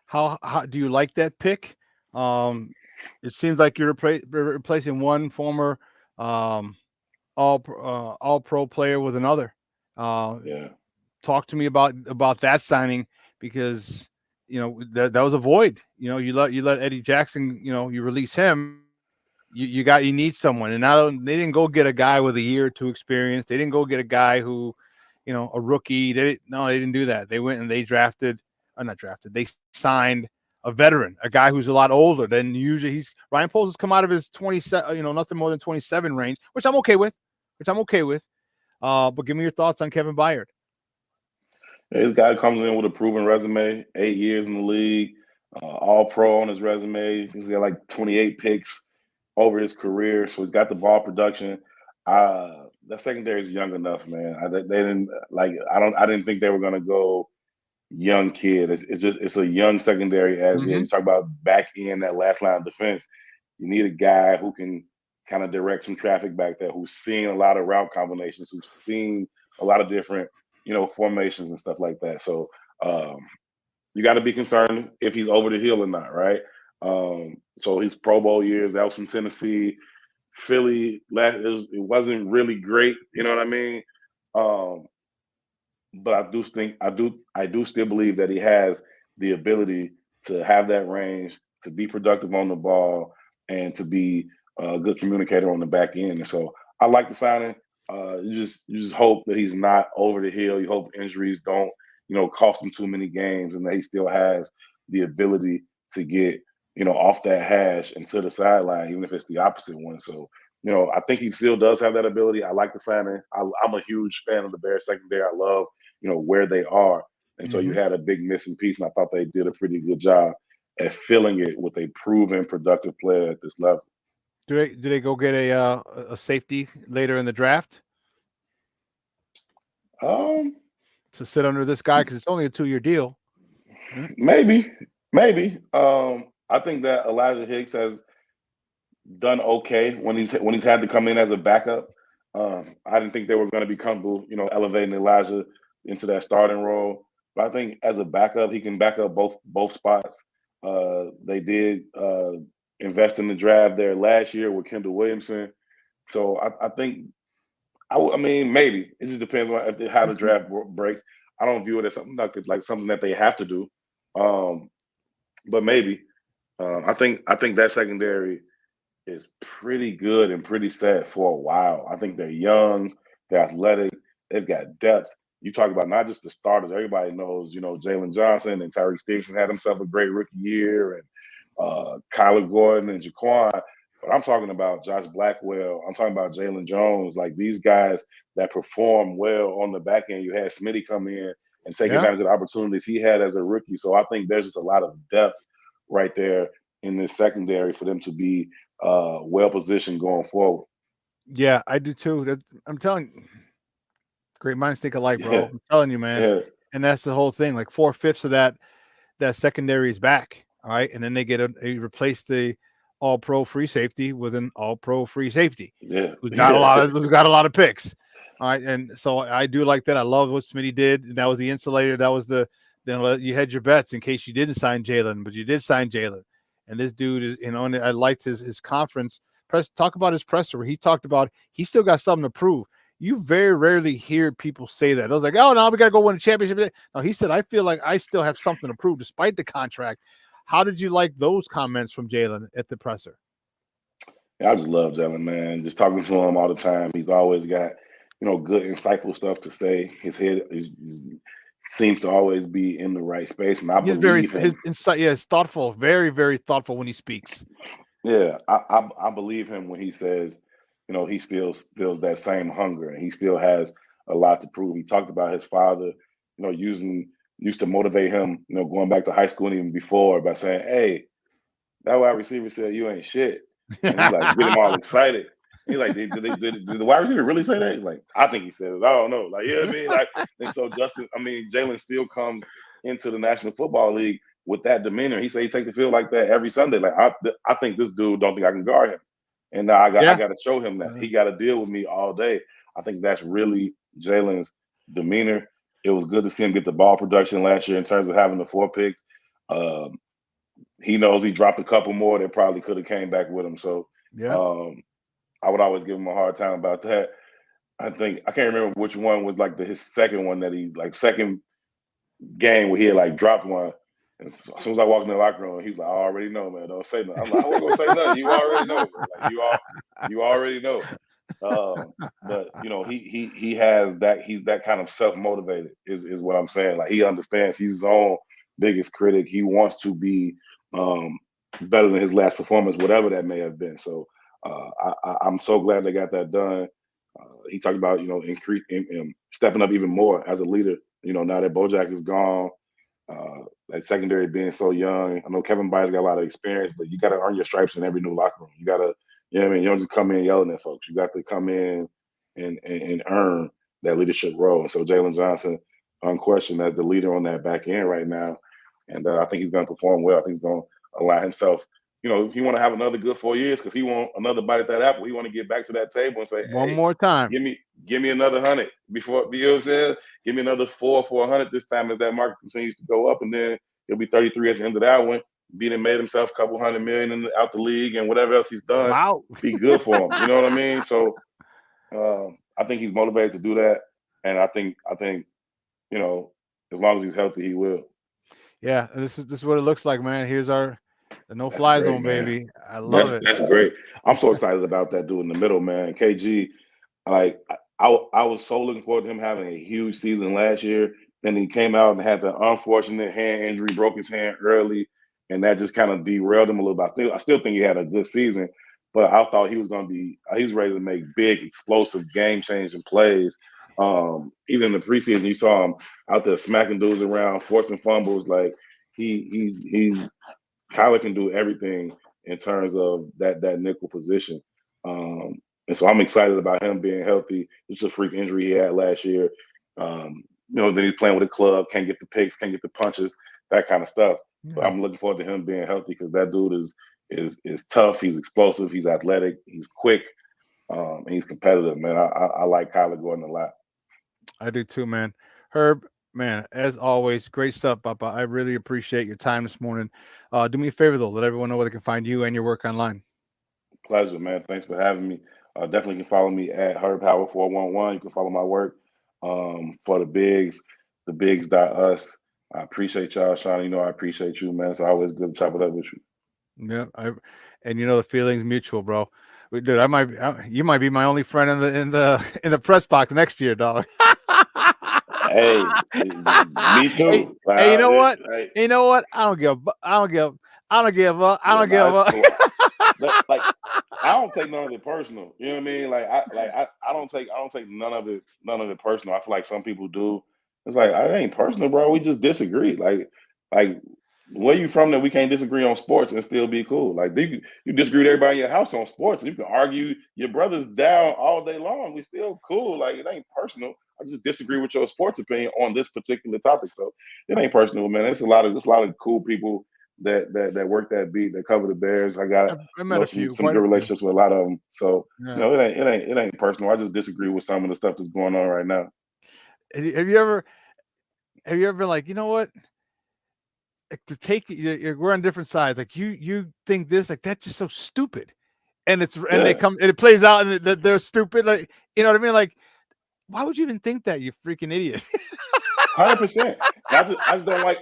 How do you like that pick? It seems like you're replacing one former all pro player with another. Yeah. Talk to me about that signing, because that was a void. You let Eddie Jackson, you release him. You need someone, and now they didn't go get a guy with a year or two experience. They didn't go get a guy who, a rookie. They didn't do that. They went and they they signed a veteran, a guy who's a lot older than usually. Ryan Poles has come out of his 27, nothing more than 27 range, which I'm okay with. But give me your thoughts on Kevin Byard. This guy comes in with a proven resume, 8 years in the league, all pro on his resume. He's got like 28 picks over his career, so he's got the ball production. That secondary is young enough, man. They didn't I didn't think they were going to go young kid. It's a young secondary as you talk about back in that last line of defense. You need a guy who can kind of direct some traffic back there, who's seen a lot of route combinations, who's seen a lot of different, formations and stuff like that. So you got to be concerned if he's over the hill or not, right? So his Pro Bowl years, that was from Tennessee. Philly, it wasn't really great, you know what I mean? But I do still believe that he has the ability to have that range, to be productive on the ball, and to be a good communicator on the back end. And so I like the signing. You just hope that he's not over the hill. You hope injuries don't, cost him too many games, and that he still has the ability to get, off that hash and to the sideline, even if it's the opposite one. So, I think he still does have that ability. I like the signing. I'm a huge fan of the Bears secondary. I love, where they are. And so you had a big missing piece, and I thought they did a pretty good job at filling it with a proven, productive player at this level. Do they go get a safety later in the draft? To sit under this guy, because it's only a 2-year deal. Maybe. I think that Elijah Hicks has done okay when he's had to come in as a backup. I didn't think they were going to be comfortable, elevating Elijah into that starting role. But I think as a backup, he can back up both spots. They did invest in the draft there last year with Kendall Williamson. So I think, I mean, maybe. It just depends on how the draft breaks. I don't view it as something like something that they have to do. But maybe. I think that secondary is pretty good and pretty set for a while. I think they're young, they're athletic, they've got depth. You talk about not just the starters. Everybody knows, Jalen Johnson and Tyreek Stevenson had himself a great rookie year, and Kyler Gordon and Jaquan. But I'm talking about Josh Blackwell. I'm talking about Jalen Jones. Like these guys that perform well on the back end. You had Smitty come in and take advantage of the opportunities he had as a rookie. So I think there's just a lot of depth right there in this secondary for them to be well positioned going forward. Yeah, I do too. I'm telling you, great minds think alike, bro. I'm telling you, man. Yeah. And that's the whole thing. Like 4/5 of that secondary is back. All right. And then they replace the all pro free safety with an all pro free safety. Yeah. Who's got a lot of picks. All right. And so I do like that. I love what Smitty did. That was the insulator. That was you had your bets in case you didn't sign Jalen, but you did sign Jalen. And this dude is, and I liked his conference press. Talk about his presser where he talked about he still got something to prove. You very rarely hear people say that. I was like, oh, no, we got to go win a championship. No, he said, I feel like I still have something to prove despite the contract. How did you like those comments from Jalen at the presser? Yeah, I just love Jalen, man. Just talking to him all the time. He's always got, good, insightful stuff to say. His head seems to always be in the right space, and I believe him. His insight, is thoughtful, very, very thoughtful when he speaks. Yeah, I believe him when he says, he still feels that same hunger, and he still has a lot to prove. He talked about his father, used to motivate him, going back to high school and even before by saying, "Hey, that wide receiver said you ain't shit," and he's like, get him all excited. He's like, did the wide receiver really say that? He's like, I think he said it. I don't know. Like, yeah, I mean, and so Jalen still comes into the National Football League with that demeanor. He said he take the field like that every Sunday. Like I think this dude don't think I can guard him, and now I got to show him that he got to deal with me all day. I think that's really Jalen's demeanor. It was good to see him get the ball production last year in terms of having the 4 picks. He knows he dropped a couple more that probably could have came back with him. So I would always give him a hard time about that. I think I can't remember which one was like his second one that he like second game where he had like dropped one. And as soon as I walked in the locker room, he was like, "I already know, man. Don't say nothing." I'm like, "I wasn't gonna say nothing. You already know, man. Like you already know." But you know, he has that. He's that kind of self-motivated. Is what I'm saying. Like he understands he's his own biggest critic. He wants to be better than his last performance, whatever that may have been. So I'm so glad they got that done. He talked about stepping up even more as a leader. You know, now that Bojack is gone, that secondary being so young. I know Kevin Byers got a lot of experience, but you got to earn your stripes in every new locker room. You got to, you know what I mean? You don't just come in yelling at folks. You got to come in and earn that leadership role. And so Jalen Johnson, unquestioned as the leader on that back end right now. And I think he's going to perform well. I think he's going to allow himself, you know, he want to have another good 4 years because he want another bite at that apple. He want to get back to that table and say, one more time. Give me another 100 before, you know what I'm saying? Give me another 4 for 100 this time as that market continues to go up, and then he'll be 33 at the end of that one. Being made himself a couple $100 million out the league and whatever else he's done. Wow. Be good for him. You know what I mean? So I think he's motivated to do that, and I think you know, as long as he's healthy, he will. Yeah, this is what it looks like, man. Here's the no-fly zone, man. baby. I love it. That's great. I'm so excited about that dude in the middle, man. KG, like I was so looking forward to him having a huge season last year. Then he came out and had the unfortunate hand injury, broke his hand early, and that just kind of derailed him a little bit. I still think he had a good season, but I thought he was ready to make big, explosive, game-changing plays. Even in the preseason, you saw him out there smacking dudes around, forcing fumbles. Like he's Kyler can do everything in terms of that nickel position. And so I'm excited about him being healthy. It's a freak injury he had last year. You know, then he's playing with a club, can't get the picks, can't get the punches, that kind of stuff. Yeah. But I'm looking forward to him being healthy because that dude is tough. He's explosive. He's athletic. He's quick. And he's competitive, man. I like Kyler Gordon a lot. I do too, man. Herb, man, as always, great stuff, Papa. I really appreciate your time this morning. Do me a favor, though. Let everyone know where they can find you and your work online. Pleasure, man. Thanks for having me. Definitely can follow me at HerbHoward411. You can follow my work for the bigs.us. I appreciate y'all, Shawn. You know I appreciate you, man. It's always good to chop it up with you. Yeah, and you know the feeling's mutual, bro. Dude, you might be my only friend in the press box next year, dog. Hey, me too. Hey, you know what? Hey. You know what? I don't give up. Cool. Like I don't take none of it personal. You know what I mean? I don't take none of it personal. I feel like some people do. It's like it ain't personal, bro. We just disagree. Like where you from that we can't disagree on sports and still be cool? Like you disagree with everybody in your house on sports. You can argue your brother's down all day long. We still cool. Like it ain't personal. I just disagree with your sports opinion on this particular topic. So it ain't personal, man. It's a lot of cool people that work that beat, that cover the Bears. I got some good relationships with a lot of them. So it ain't personal. I just disagree with some of the stuff that's going on right now. Have you ever been like, you know what? To take we're on different sides. Like you think this, like that's just so stupid, and it plays out and they're stupid. Like you know what I mean? Like why would you even think that, you freaking idiot? 100%. I just don't like.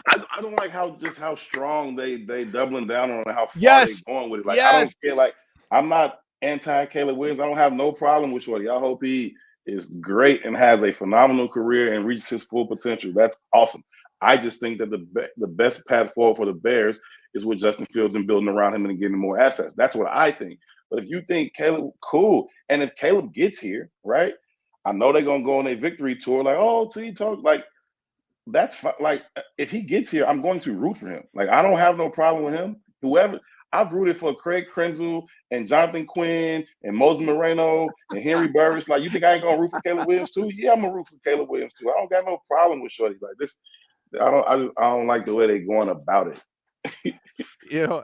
I don't like how strong they doubling down on how far they going with it. Like I don't care. Like I'm not anti Caleb Williams. I don't have no problem with Shorty. I hope he is great and has a phenomenal career and reaches his full potential. That's awesome. I just think that the best path forward for the Bears is with Justin Fields and building around him and getting more assets. That's what I think. But if you think Caleb, cool. And if Caleb gets here, right? I know they're gonna go on a victory tour. Like, oh, see, talk like. That's fine. Like if he gets here, I'm going to root for him. Like I don't have no problem with him. Whoever I've rooted for, Craig Krenzel and Jonathan Quinn and Moses Moreno and Henry Burris. Like you think I ain't gonna root for Caleb Williams too? Yeah, I'm gonna root for Caleb Williams too. I don't got no problem with Shorty. Like I don't like the way they're going about it. You know,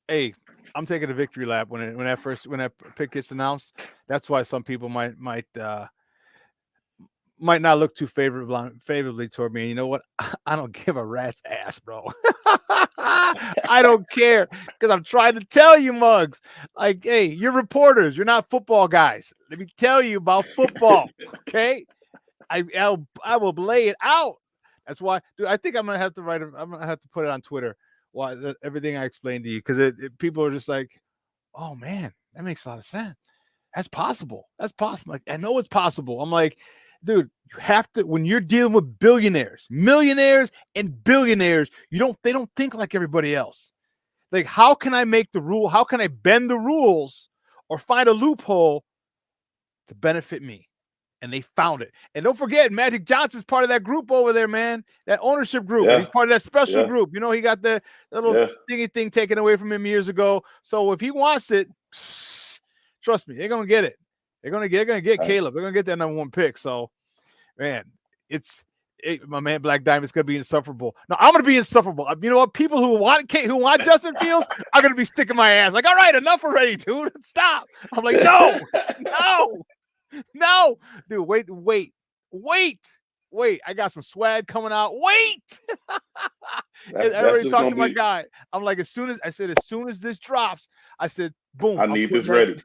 hey, I'm taking a victory lap when that pick gets announced. That's why some people might not look too favorably toward me. And you know what? I don't give a rat's ass, bro. I don't care because I'm trying to tell you, mugs. Like, hey, you're reporters. You're not football guys. Let me tell you about football. Okay, I will lay it out. That's why, dude. I think I'm gonna have to I'm gonna have to put it on Twitter. Why everything I explained to you, because people are just like, oh man, that makes a lot of sense. That's possible. That's possible. Like, I know it's possible. I'm like, dude, you have to, when you're dealing with billionaires, millionaires, and billionaires, they don't think like everybody else. Like, how can I make the rule? How can I bend the rules or find a loophole to benefit me? And they found it. And don't forget, Magic Johnson's part of that group over there, man. That ownership group. Yeah. And he's part of that special Yeah. group. You know, he got the little stingy thing taken away from him years ago. So if he wants it, trust me, they're gonna get it. They're gonna get Caleb. They're gonna get that number 1 pick. So, man, my man Black Diamond's gonna be insufferable. No, I'm gonna be insufferable. You know what? People who want Justin Fields are gonna be sticking my ass. Like, all right, enough already, dude. Stop. I'm like, no, no, dude. Wait. I got some swag coming out. Wait. Everybody talk to my guy. I'm like, as soon as this drops, I said, boom. I need this ready.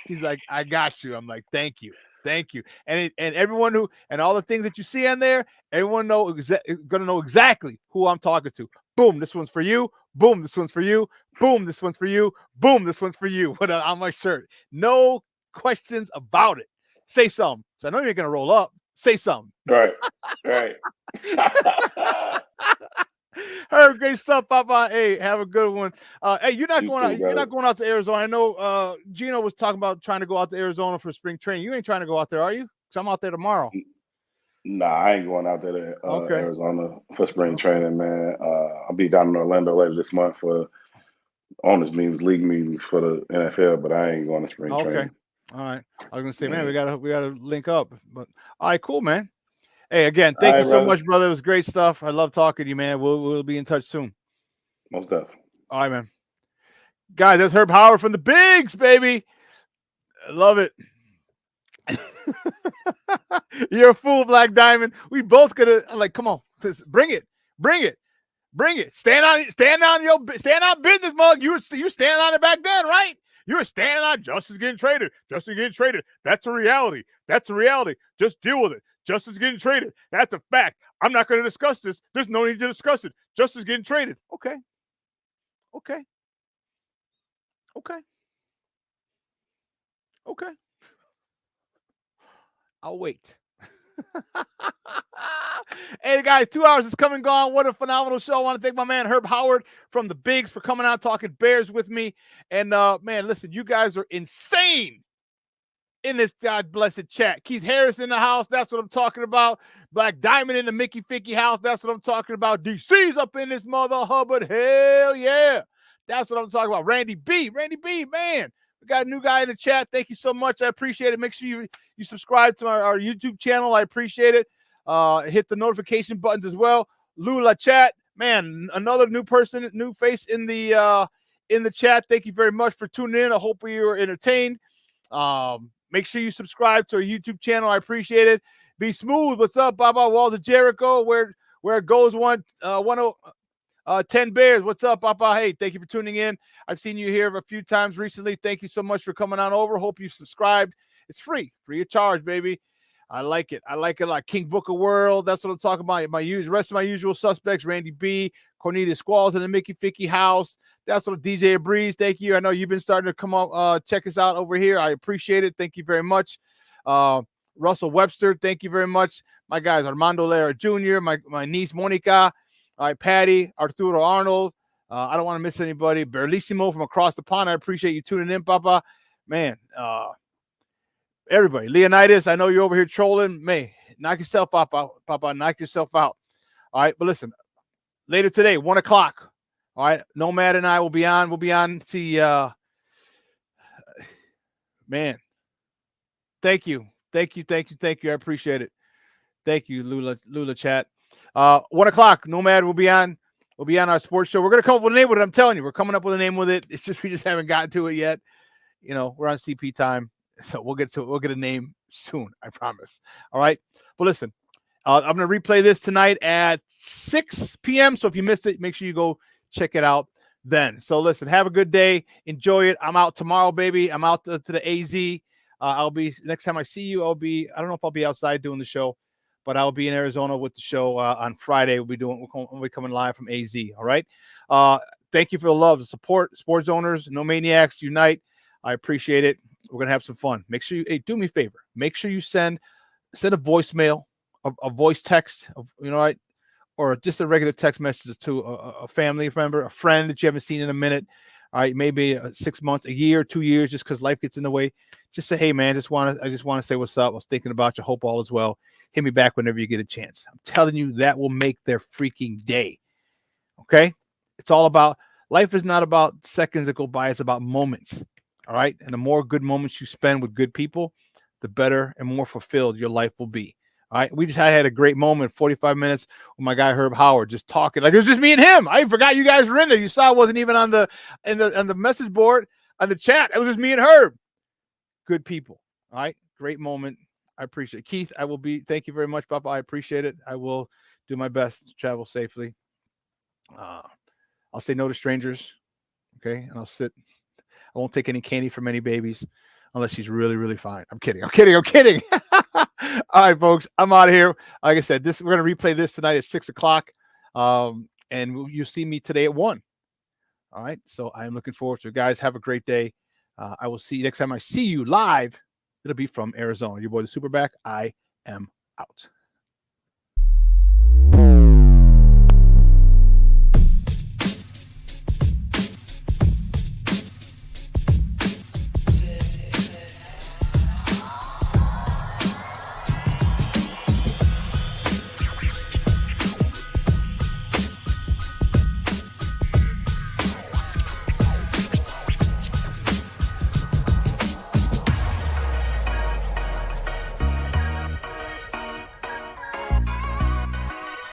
He's like, I got you. I'm like, thank you. And everyone and all the things that you see on there, everyone gonna know exactly who I'm talking to. Boom, this one's for you. Boom, this one's for you. Boom, this one's for you. Boom, this one's for you. On my shirt. No questions about it. Say something. So I know you're gonna roll up. Say something. Right. Herb, great stuff, Papa. Hey, have a good one. Hey, you're not going out to Arizona. I know Gino was talking about trying to go out to Arizona for spring training. You ain't trying to go out there, are you? Because I'm out there tomorrow. Nah, I ain't going out there to Arizona for spring training, man. I'll be down in Orlando later this month for owners meetings, league meetings for the NFL, but I ain't going to spring training. All right. I was gonna say, man, we gotta link up. But all right, cool, man. Hey, again, thank you so much, brother. It was great stuff. I love talking to you, man. We'll be in touch soon. Most definitely. All right, man. Guys, that's Herb Howard from the Bigs, baby. I love it. You're a fool, Black Diamond. We both gonna come on, bring it. Stand on business, mug. You stand on it back then, right? You were standing on Justin's getting traded. That's a reality. Just deal with it. Justin's getting traded. That's a fact. I'm not going to discuss this. There's no need to discuss it. Justin's getting traded. Okay. I'll wait. Hey, guys, 2 hours is come and gone. What a phenomenal show. I want to thank my man Herb Howard from the Bigs for coming out talking Bears with me. And, man, listen, you guys are insane in this God blessed chat. Keith Harris in the house. That's what I'm talking about. Black Diamond in the Mickey Ficky house. That's what I'm talking about. DC's up in this mother Hubbard. Hell yeah. That's what I'm talking about. Randy B, man. We got a new guy in the chat. Thank you so much. I appreciate it. Make sure you subscribe to our YouTube channel. I appreciate it. Hit the notification buttons as well. Lula chat, man, another new person, new face in the chat. Thank you very much for tuning in. I hope you were entertained. Make sure you subscribe to our YouTube channel. I appreciate it. Be smooth. What's up, Baba Walls of Jericho? Where it goes 10 Bears. What's up, Papa? Hey, thank you for tuning in. I've seen you here a few times recently. Thank you so much for coming on over. Hope you've subscribed. It's free of charge, baby. I like it. Like King Booker World. That's what I'm talking about. Rest of my usual suspects, Randy B, Cornelius Squalls in the Mickey Ficky house. That's what DJ Breeze. Thank you. I know you've been starting to come up, check us out over here. I appreciate it. Thank you very much. Russell Webster, thank you very much. My guys, Armando Lara Jr., my niece Monica. All right, Patty, Arturo Arnold. I don't want to miss anybody. Berlissimo from across the pond. I appreciate you tuning in, Papa. Man, everybody. Leonidas, I know you're over here trolling. Man, knock yourself out, Papa. Knock yourself out. All right, but listen, later today, 1 o'clock. All right, Nomad and I will be on. We'll be on to man. Thank you. I appreciate it. Thank you, Lula chat. 1 o'clock, Nomad will be on. We'll be on our sports show. We're gonna come up with a name with it. I'm telling you, we're coming up with a name with it. It's just we just haven't gotten to it yet. You know, we're on CP time, so we'll get a name soon. I promise. All right. But listen, I'm gonna replay this tonight at 6 p.m. So if you missed it, make sure you go check it out then. So listen, have a good day. Enjoy it. I'm out tomorrow, baby. I'm out to the AZ. I'll be next time I see you. I don't know if I'll be outside doing the show, but I'll be in Arizona with the show on Friday. We'll be coming live from AZ. All right. Thank you for the love, the support. Sports owners, No Maniacs Unite. I appreciate it. We're gonna have some fun. Make sure you do me a favor. Make sure you send a voicemail, a voice text, right, or just a regular text message to a family member, a friend that you haven't seen in a minute. All right, maybe 6 months, a year, 2 years, just because life gets in the way. Just say, hey man, I just want to say what's up. I was thinking about you. Hope all is well. Hit me back whenever you get a chance. I'm telling you, that will make their freaking day. Okay? It's all about, life is not about seconds that go by. It's about moments. All right? And the more good moments you spend with good people, the better and more fulfilled your life will be. All right? I had a great moment, 45 minutes with my guy Herb Howard, just talking. Like it was just me and him. I forgot you guys were in there. You saw I wasn't even on the message board, on the chat. It was just me and Herb. Good people. All right? Great moment. I appreciate it. Keith, thank you very much, Papa. I appreciate it. I will do my best to travel safely. I'll say no to strangers. Okay. And I won't take any candy from any babies unless she's really, really fine. I'm kidding. All right, folks. I'm out of here. Like I said, we're going to replay this tonight at 6 o'clock. And you'll see me today at 1. All right. So I'm looking forward to it. Guys, have a great day. I will see you next time I see you live. It'll be from Arizona. Your boy, the SuperBack. I am out.